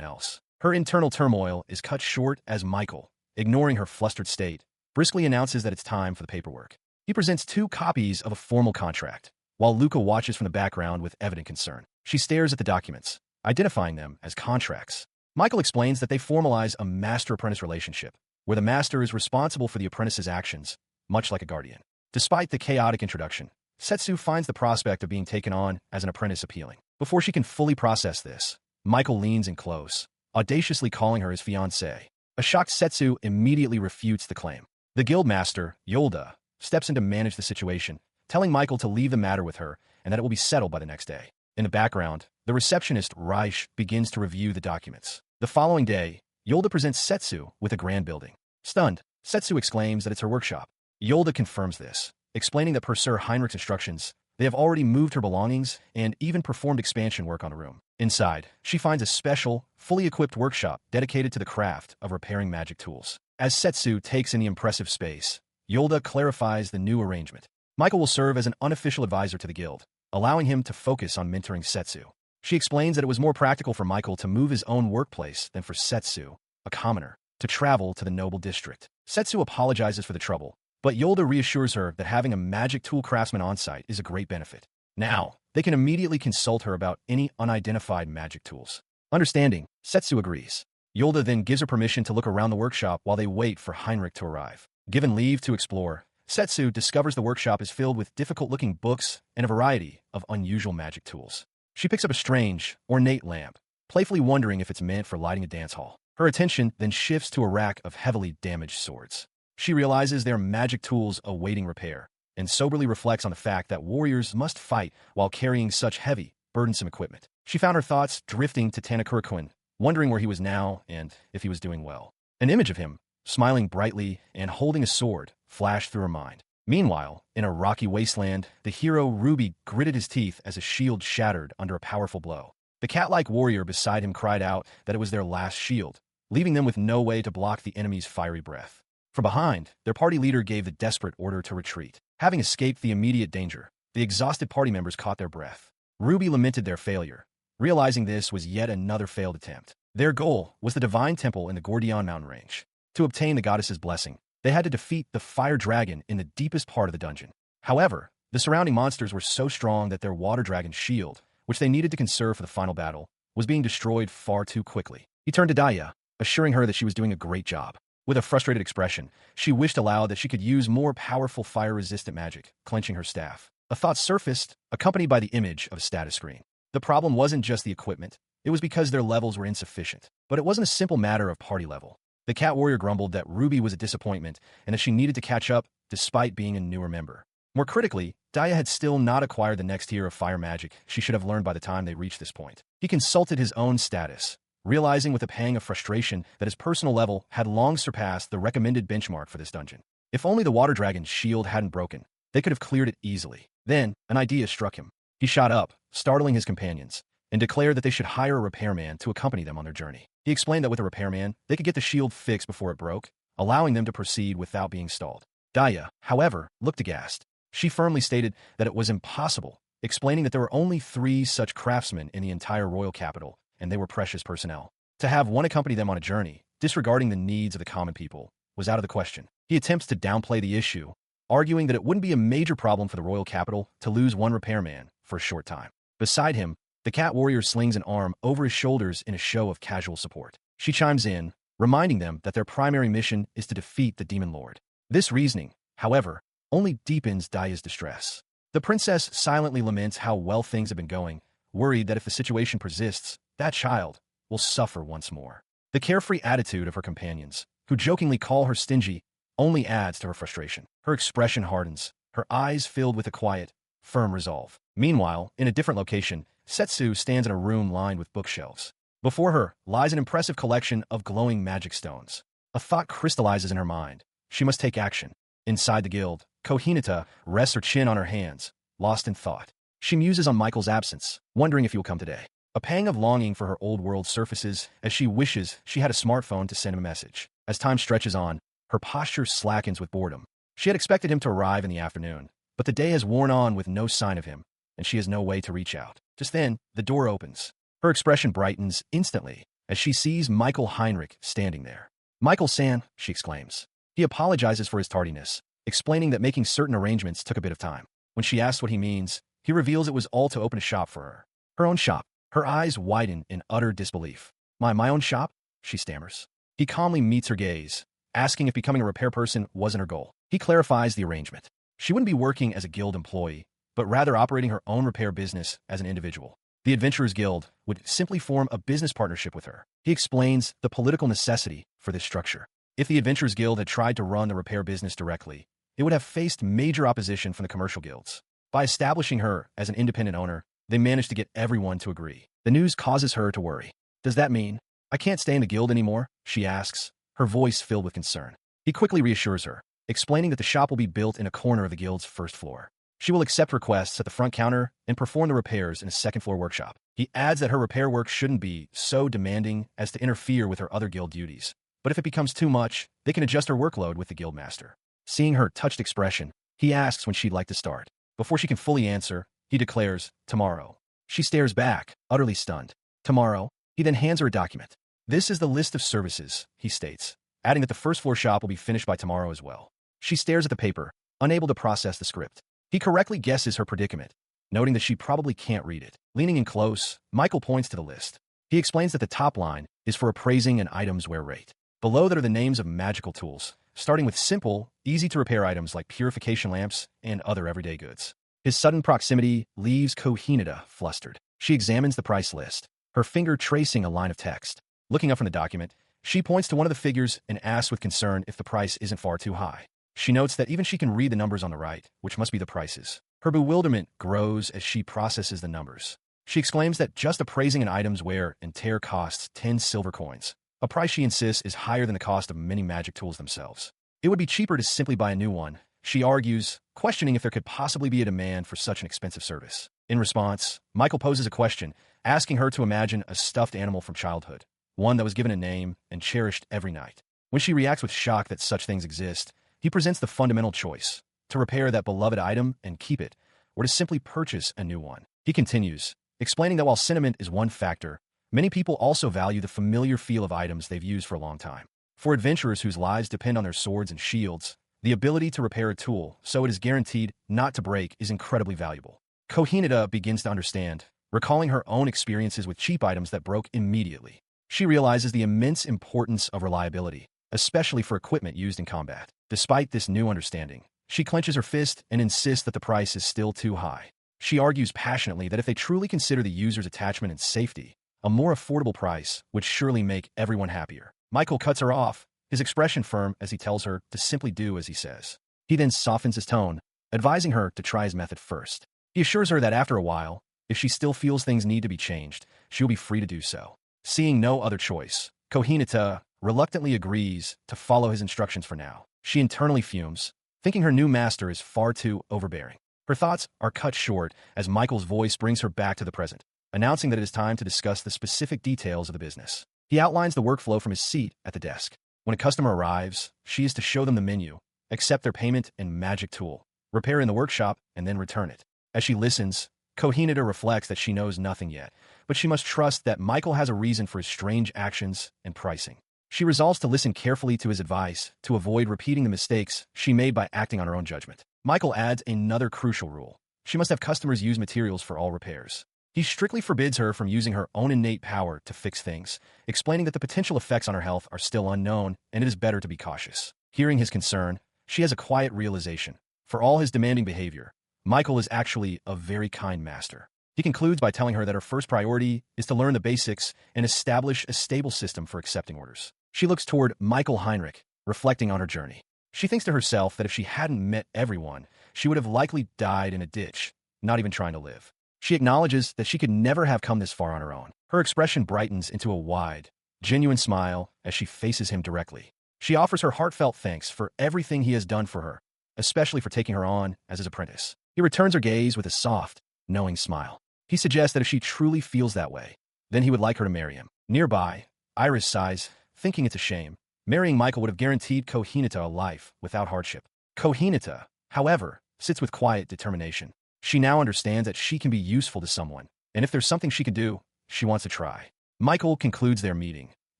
else. Her internal turmoil is cut short as Michael, ignoring her flustered state, briskly announces that it's time for the paperwork. He presents 2 copies of a formal contract, while Luca watches from the background with evident concern. She stares at the documents, identifying them as contracts. Michael explains that they formalize a master-apprentice relationship, where the master is responsible for the apprentice's actions, much like a guardian. Despite the chaotic introduction, Setsu finds the prospect of being taken on as an apprentice appealing. Before she can fully process this, Michael leans in close, audaciously calling her his fiancée. A shocked Setsu immediately refutes the claim. The guildmaster, Yolda, steps in to manage the situation, telling Michael to leave the matter with her and that it will be settled by the next day. In the background, the receptionist, Reich, begins to review the documents. The following day, Yolda presents Setsu with a grand building. Stunned, Setsu exclaims that it's her workshop. Yolda confirms this, explaining that per Sir Heinrich's instructions, they have already moved her belongings and even performed expansion work on the room. Inside, she finds a special, fully equipped workshop dedicated to the craft of repairing magic tools. As Setsu takes in the impressive space, Yolda clarifies the new arrangement. Michael will serve as an unofficial advisor to the guild, allowing him to focus on mentoring Setsu. She explains that it was more practical for Michael to move his own workplace than for Setsu, a commoner, to travel to the noble district. Setsu apologizes for the trouble, but Yolda reassures her that having a magic tool craftsman on site is a great benefit. Now, they can immediately consult her about any unidentified magic tools. Understanding, Setsu agrees. Yolda then gives her permission to look around the workshop while they wait for Heinrich to arrive. Given leave to explore, Setsu discovers the workshop is filled with difficult-looking books and a variety of unusual magic tools. She picks up a strange, ornate lamp, playfully wondering if it's meant for lighting a dance hall. Her attention then shifts to a rack of heavily damaged swords. She realizes they're magic tools awaiting repair, and soberly reflects on the fact that warriors must fight while carrying such heavy, burdensome equipment. She found her thoughts drifting to Tanakurakun, wondering where he was now and if he was doing well. An image of him, smiling brightly and holding a sword, flashed through her mind. Meanwhile, in a rocky wasteland, the hero Ruby gritted his teeth as a shield shattered under a powerful blow. The cat-like warrior beside him cried out that it was their last shield, leaving them with no way to block the enemy's fiery breath. From behind, their party leader gave the desperate order to retreat. Having escaped the immediate danger, the exhausted party members caught their breath. Ruby lamented their failure, realizing this was yet another failed attempt. Their goal was the divine temple in the Gordion mountain range. To obtain the goddess's blessing, they had to defeat the fire dragon in the deepest part of the dungeon. However, the surrounding monsters were so strong that their water dragon shield, which they needed to conserve for the final battle, was being destroyed far too quickly. He turned to Daya, assuring her that she was doing a great job. With a frustrated expression, she wished aloud that she could use more powerful fire-resistant magic, clenching her staff. A thought surfaced, accompanied by the image of a status screen. The problem wasn't just the equipment, it was because their levels were insufficient. But it wasn't a simple matter of party level. The cat warrior grumbled that Ruby was a disappointment and that she needed to catch up despite being a newer member. More critically, Daya had still not acquired the next tier of fire magic she should have learned by the time they reached this point. He consulted his own status, realizing with a pang of frustration that his personal level had long surpassed the recommended benchmark for this dungeon. If only the water dragon's shield hadn't broken, they could have cleared it easily. Then, an idea struck him. He shot up, startling his companions, and declared that they should hire a repairman to accompany them on their journey. He explained that with a repairman, they could get the shield fixed before it broke, allowing them to proceed without being stalled. Daya, however, looked aghast. She firmly stated that it was impossible, explaining that there were only 3 such craftsmen in the entire royal capital, and they were precious personnel. To have one accompany them on a journey, disregarding the needs of the common people, was out of the question. He attempts to downplay the issue, arguing that it wouldn't be a major problem for the royal capital to lose one repairman for a short time. Beside him, the cat warrior slings an arm over his shoulders in a show of casual support. She chimes in, reminding them that their primary mission is to defeat the demon lord. This reasoning, however, only deepens Daya's distress. The princess silently laments how well things have been going, worried that if the situation persists, that child will suffer once more. The carefree attitude of her companions, who jokingly call her stingy, only adds to her frustration. Her expression hardens, her eyes filled with a quiet, firm resolve. Meanwhile, in a different location, Setsu stands in a room lined with bookshelves. Before her lies an impressive collection of glowing magic stones. A thought crystallizes in her mind. She must take action. Inside the guild, Kohinata rests her chin on her hands, lost in thought. She muses on Michael's absence, wondering if he will come today. A pang of longing for her old world surfaces as she wishes she had a smartphone to send him a message. As time stretches on, her posture slackens with boredom. She had expected him to arrive in the afternoon, but the day has worn on with no sign of him, and she has no way to reach out. Just then, the door opens. Her expression brightens instantly as she sees Michael Heinrich standing there. "Michael-san," she exclaims. He apologizes for his tardiness, explaining that making certain arrangements took a bit of time. When she asks what he means, he reveals it was all to open a shop for her. Her own shop. Her eyes widen in utter disbelief. My own shop?" she stammers. He calmly meets her gaze, asking if becoming a repair person wasn't her goal. He clarifies the arrangement. She wouldn't be working as a guild employee, but rather operating her own repair business as an individual. The Adventurers Guild would simply form a business partnership with her. He explains the political necessity for this structure. If the Adventurers Guild had tried to run the repair business directly, it would have faced major opposition from the commercial guilds. By establishing her as an independent owner, they managed to get everyone to agree. The news causes her to worry. "Does that mean I can't stay in the guild anymore?" she asks, her voice filled with concern. He quickly reassures her, explaining that the shop will be built in a corner of the guild's first floor. She will accept requests at the front counter and perform the repairs in a second-floor workshop. He adds that her repair work shouldn't be so demanding as to interfere with her other guild duties, but if it becomes too much, they can adjust her workload with the guild master. Seeing her touched expression, he asks when she'd like to start. Before she can fully answer, he declares, "Tomorrow." She stares back, utterly stunned. "Tomorrow?" He then hands her a document. "This is the list of services," he states, adding that the first-floor shop will be finished by tomorrow as well. She stares at the paper, unable to process the script. He correctly guesses her predicament, noting that she probably can't read it. Leaning in close, Michael points to the list. He explains that the top line is for appraising an item's wear rate. Below that are the names of magical tools, starting with simple, easy-to-repair items like purification lamps and other everyday goods. His sudden proximity leaves Kohineta flustered. She examines the price list, her finger tracing a line of text. Looking up from the document, she points to one of the figures and asks with concern if the price isn't far too high. She notes that even she can read the numbers on the right, which must be the prices. Her bewilderment grows as she processes the numbers. She exclaims that just appraising an item's wear and tear costs 10 silver coins, a price she insists is higher than the cost of many magic tools themselves. It would be cheaper to simply buy a new one, she argues, questioning if there could possibly be a demand for such an expensive service. In response, Michael poses a question, asking her to imagine a stuffed animal from childhood, one that was given a name and cherished every night. When she reacts with shock that such things exist, he presents the fundamental choice, to repair that beloved item and keep it, or to simply purchase a new one. He continues, explaining that while sentiment is one factor, many people also value the familiar feel of items they've used for a long time. For adventurers whose lives depend on their swords and shields, the ability to repair a tool so it is guaranteed not to break is incredibly valuable. Kohineta begins to understand, recalling her own experiences with cheap items that broke immediately. She realizes the immense importance of reliability, especially for equipment used in combat. Despite this new understanding, she clenches her fist and insists that the price is still too high. She argues passionately that if they truly consider the user's attachment and safety, a more affordable price would surely make everyone happier. Michael cuts her off, his expression firm as he tells her to simply do as he says. He then softens his tone, advising her to try his method first. He assures her that after a while, if she still feels things need to be changed, she will be free to do so. Seeing no other choice, Kohineta reluctantly agrees to follow his instructions for now. She internally fumes, thinking her new master is far too overbearing. Her thoughts are cut short as Michael's voice brings her back to the present, announcing that it is time to discuss the specific details of the business. He outlines the workflow from his seat at the desk. When a customer arrives, she is to show them the menu, accept their payment and magic tool, repair in the workshop, and then return it. As she listens, Kohineta reflects that she knows nothing yet, but she must trust that Michael has a reason for his strange actions and pricing. She resolves to listen carefully to his advice to avoid repeating the mistakes she made by acting on her own judgment. Michael adds another crucial rule. She must have customers use materials for all repairs. He strictly forbids her from using her own innate power to fix things, explaining that the potential effects on her health are still unknown and it is better to be cautious. Hearing his concern, she has a quiet realization. For all his demanding behavior, Michael is actually a very kind master. He concludes by telling her that her first priority is to learn the basics and establish a stable system for accepting orders. She looks toward Michael Heinrich, reflecting on her journey. She thinks to herself that if she hadn't met everyone, she would have likely died in a ditch, not even trying to live. She acknowledges that she could never have come this far on her own. Her expression brightens into a wide, genuine smile as she faces him directly. She offers her heartfelt thanks for everything he has done for her, especially for taking her on as his apprentice. He returns her gaze with a soft, knowing smile. He suggests that if she truly feels that way, then he would like her to marry him. Nearby, Iris sighs, thinking it's a shame. Marrying Michael would have guaranteed Kohineta a life without hardship. Kohineta, however, sits with quiet determination. She now understands that she can be useful to someone, and if there's something she can do, she wants to try. Michael concludes their meeting,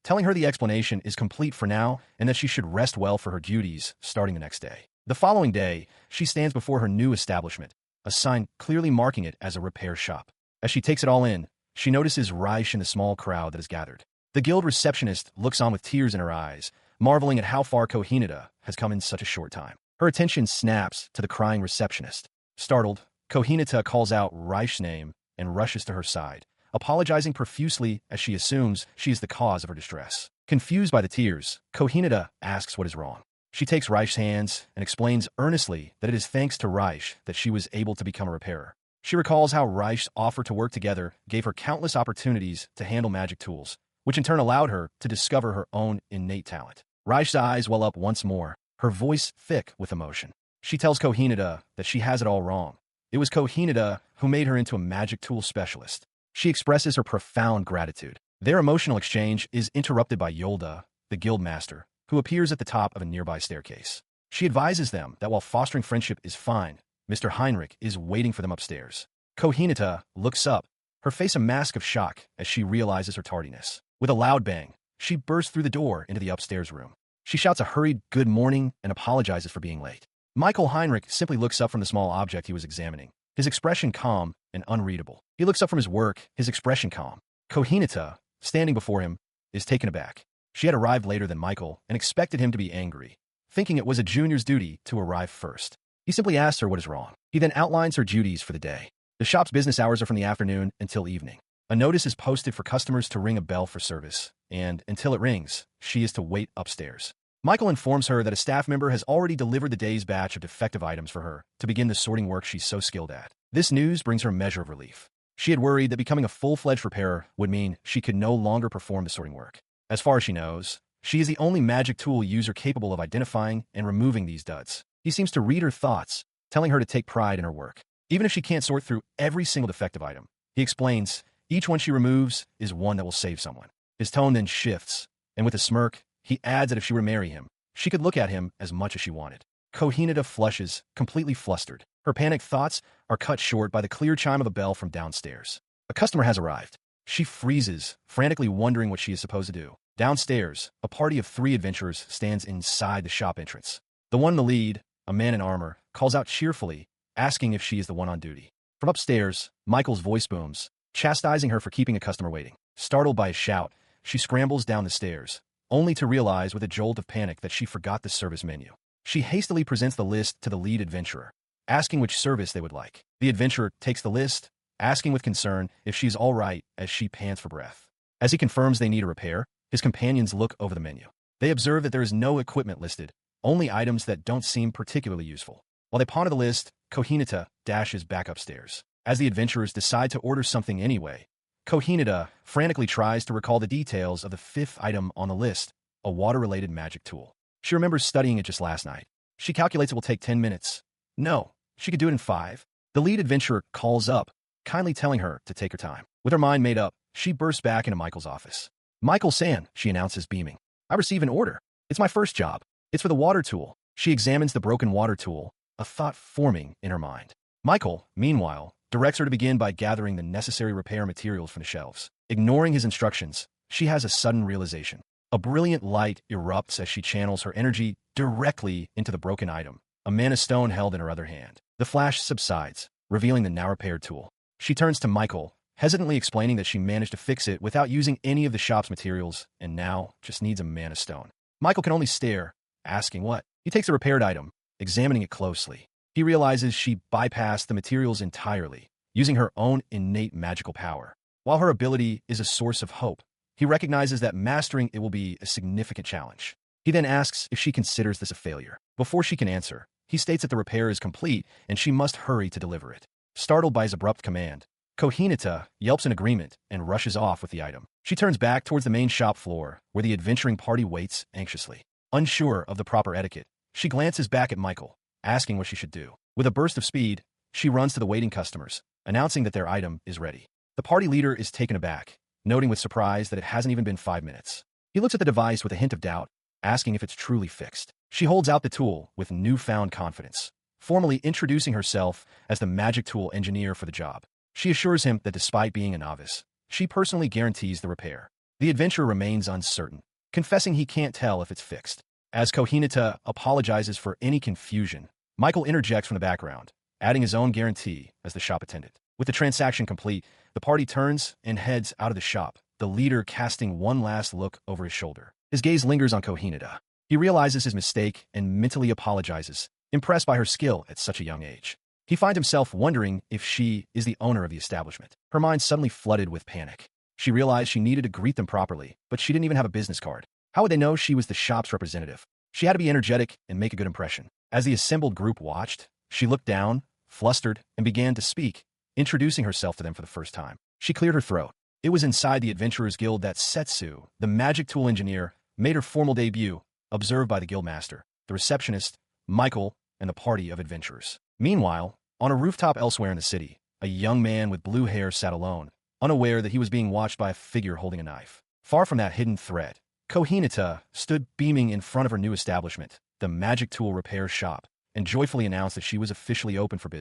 telling her the explanation is complete for now and that she should rest well for her duties starting the next day. The following day, she stands before her new establishment, a sign clearly marking it as a repair shop. As she takes it all in, she notices Raish in the small crowd that has gathered. The guild receptionist looks on with tears in her eyes, marveling at how far Kohinata has come in such a short time. Her attention snaps to the crying receptionist. Startled, Kohinata calls out Raish's name and rushes to her side, apologizing profusely as she assumes she is the cause of her distress. Confused by the tears, Kohinata asks what is wrong. She takes Raish's hands and explains earnestly that it is thanks to Raish that she was able to become a repairer. She recalls how Raish's offer to work together gave her countless opportunities to handle magic tools, which in turn allowed her to discover her own innate talent. Raish's eyes well up once more, her voice thick with emotion. She tells Kohinata that she has it all wrong. It was Kohinata who made her into a magic tool specialist. She expresses her profound gratitude. Their emotional exchange is interrupted by Yolda, the guild master, who appears at the top of a nearby staircase. She advises them that while fostering friendship is fine, Mr. Heinrich is waiting for them upstairs. Kohinata looks up, her face a mask of shock as she realizes her tardiness. With a loud bang, she bursts through the door into the upstairs room. She shouts a hurried good morning and apologizes for being late. Michael Heinrich simply looks up from the small object he was examining, his expression calm and unreadable. He looks up from his work, his expression calm. Kohinata, standing before him, is taken aback. She had arrived later than Michael and expected him to be angry, thinking it was a junior's duty to arrive first. He simply asks her what is wrong. He then outlines her duties for the day. The shop's business hours are from the afternoon until evening. A notice is posted for customers to ring a bell for service, and until it rings, she is to wait upstairs. Michael informs her that a staff member has already delivered the day's batch of defective items for her to begin the sorting work she's so skilled at. This news brings her a measure of relief. She had worried that becoming a full-fledged repairer would mean she could no longer perform the sorting work. As far as she knows, she is the only magic tool user capable of identifying and removing these duds. He seems to read her thoughts, telling her to take pride in her work. Even if she can't sort through every single defective item, he explains, each one she removes is one that will save someone. His tone then shifts, and with a smirk, he adds that if she were to marry him, she could look at him as much as she wanted. Kohinata flushes, completely flustered. Her panicked thoughts are cut short by the clear chime of a bell from downstairs. A customer has arrived. She freezes, frantically wondering what she is supposed to do. Downstairs, a party of 3 adventurers stands inside the shop entrance. The one in the lead, a man in armor, calls out cheerfully, asking if she is the one on duty. From upstairs, Michael's voice booms, chastising her for keeping a customer waiting. Startled by a shout, she scrambles down the stairs, only to realize with a jolt of panic that she forgot the service menu. She hastily presents the list to the lead adventurer, asking which service they would like. The adventurer takes the list, asking with concern if she's all right as she pants for breath. As he confirms they need a repair, his companions look over the menu. They observe that there is no equipment listed, only items that don't seem particularly useful. While they ponder the list, Kohinata dashes back upstairs. As the adventurers decide to order something anyway, Kohinata frantically tries to recall the details of the 5th item on the list, a water-related magic tool. She remembers studying it just last night. She calculates it will take 10 minutes. No, she could do it in 5. The lead adventurer calls up, kindly telling her to take her time. With her mind made up, she bursts back into Michael's office. Michael-san, she announces, beaming. I receive an order. It's my first job. It's for the water tool. She examines the broken water tool, a thought forming in her mind. Michael, meanwhile, directs her to begin by gathering the necessary repair materials from the shelves. Ignoring his instructions, she has a sudden realization. A brilliant light erupts as she channels her energy directly into the broken item, a mana stone held in her other hand. The flash subsides, revealing the now repaired tool. She turns to Michael, hesitantly explaining that she managed to fix it without using any of the shop's materials and now just needs a mana stone. Michael can only stare, asking what. He takes the repaired item, examining it closely. He realizes she bypassed the materials entirely, using her own innate magical power. While her ability is a source of hope, he recognizes that mastering it will be a significant challenge. He then asks if she considers this a failure. Before she can answer, he states that the repair is complete and she must hurry to deliver it. Startled by his abrupt command, Kohinata yelps in agreement and rushes off with the item. She turns back towards the main shop floor, where the adventuring party waits anxiously. Unsure of the proper etiquette, she glances back at Michael, asking what she should do. With a burst of speed, she runs to the waiting customers, announcing that their item is ready. The party leader is taken aback, noting with surprise that it hasn't even been 5 minutes. He looks at the device with a hint of doubt, asking if it's truly fixed. She holds out the tool with newfound confidence, formally introducing herself as the magic tool engineer for the job. She assures him that despite being a novice, she personally guarantees the repair. The adventurer remains uncertain, confessing he can't tell if it's fixed. As Kohinata apologizes for any confusion, Michael interjects from the background, adding his own guarantee as the shop attendant. With the transaction complete, the party turns and heads out of the shop, the leader casting one last look over his shoulder. His gaze lingers on Kohinata. He realizes his mistake and mentally apologizes, impressed by her skill at such a young age. He finds himself wondering if she is the owner of the establishment. Her mind suddenly flooded with panic. She realized she needed to greet them properly, but she didn't even have a business card. How would they know she was the shop's representative? She had to be energetic and make a good impression. As the assembled group watched, she looked down, flustered, and began to speak, introducing herself to them for the first time. She cleared her throat. It was inside the Adventurers Guild that Setsu, the magic tool engineer, made her formal debut, observed by the guildmaster, the receptionist, Michael, and the party of adventurers. Meanwhile, on a rooftop elsewhere in the city, a young man with blue hair sat alone, unaware that he was being watched by a figure holding a knife. Far from that hidden threat, Kohinata stood beaming in front of her new establishment, the magic tool repair shop, and joyfully announced that she was officially open for business.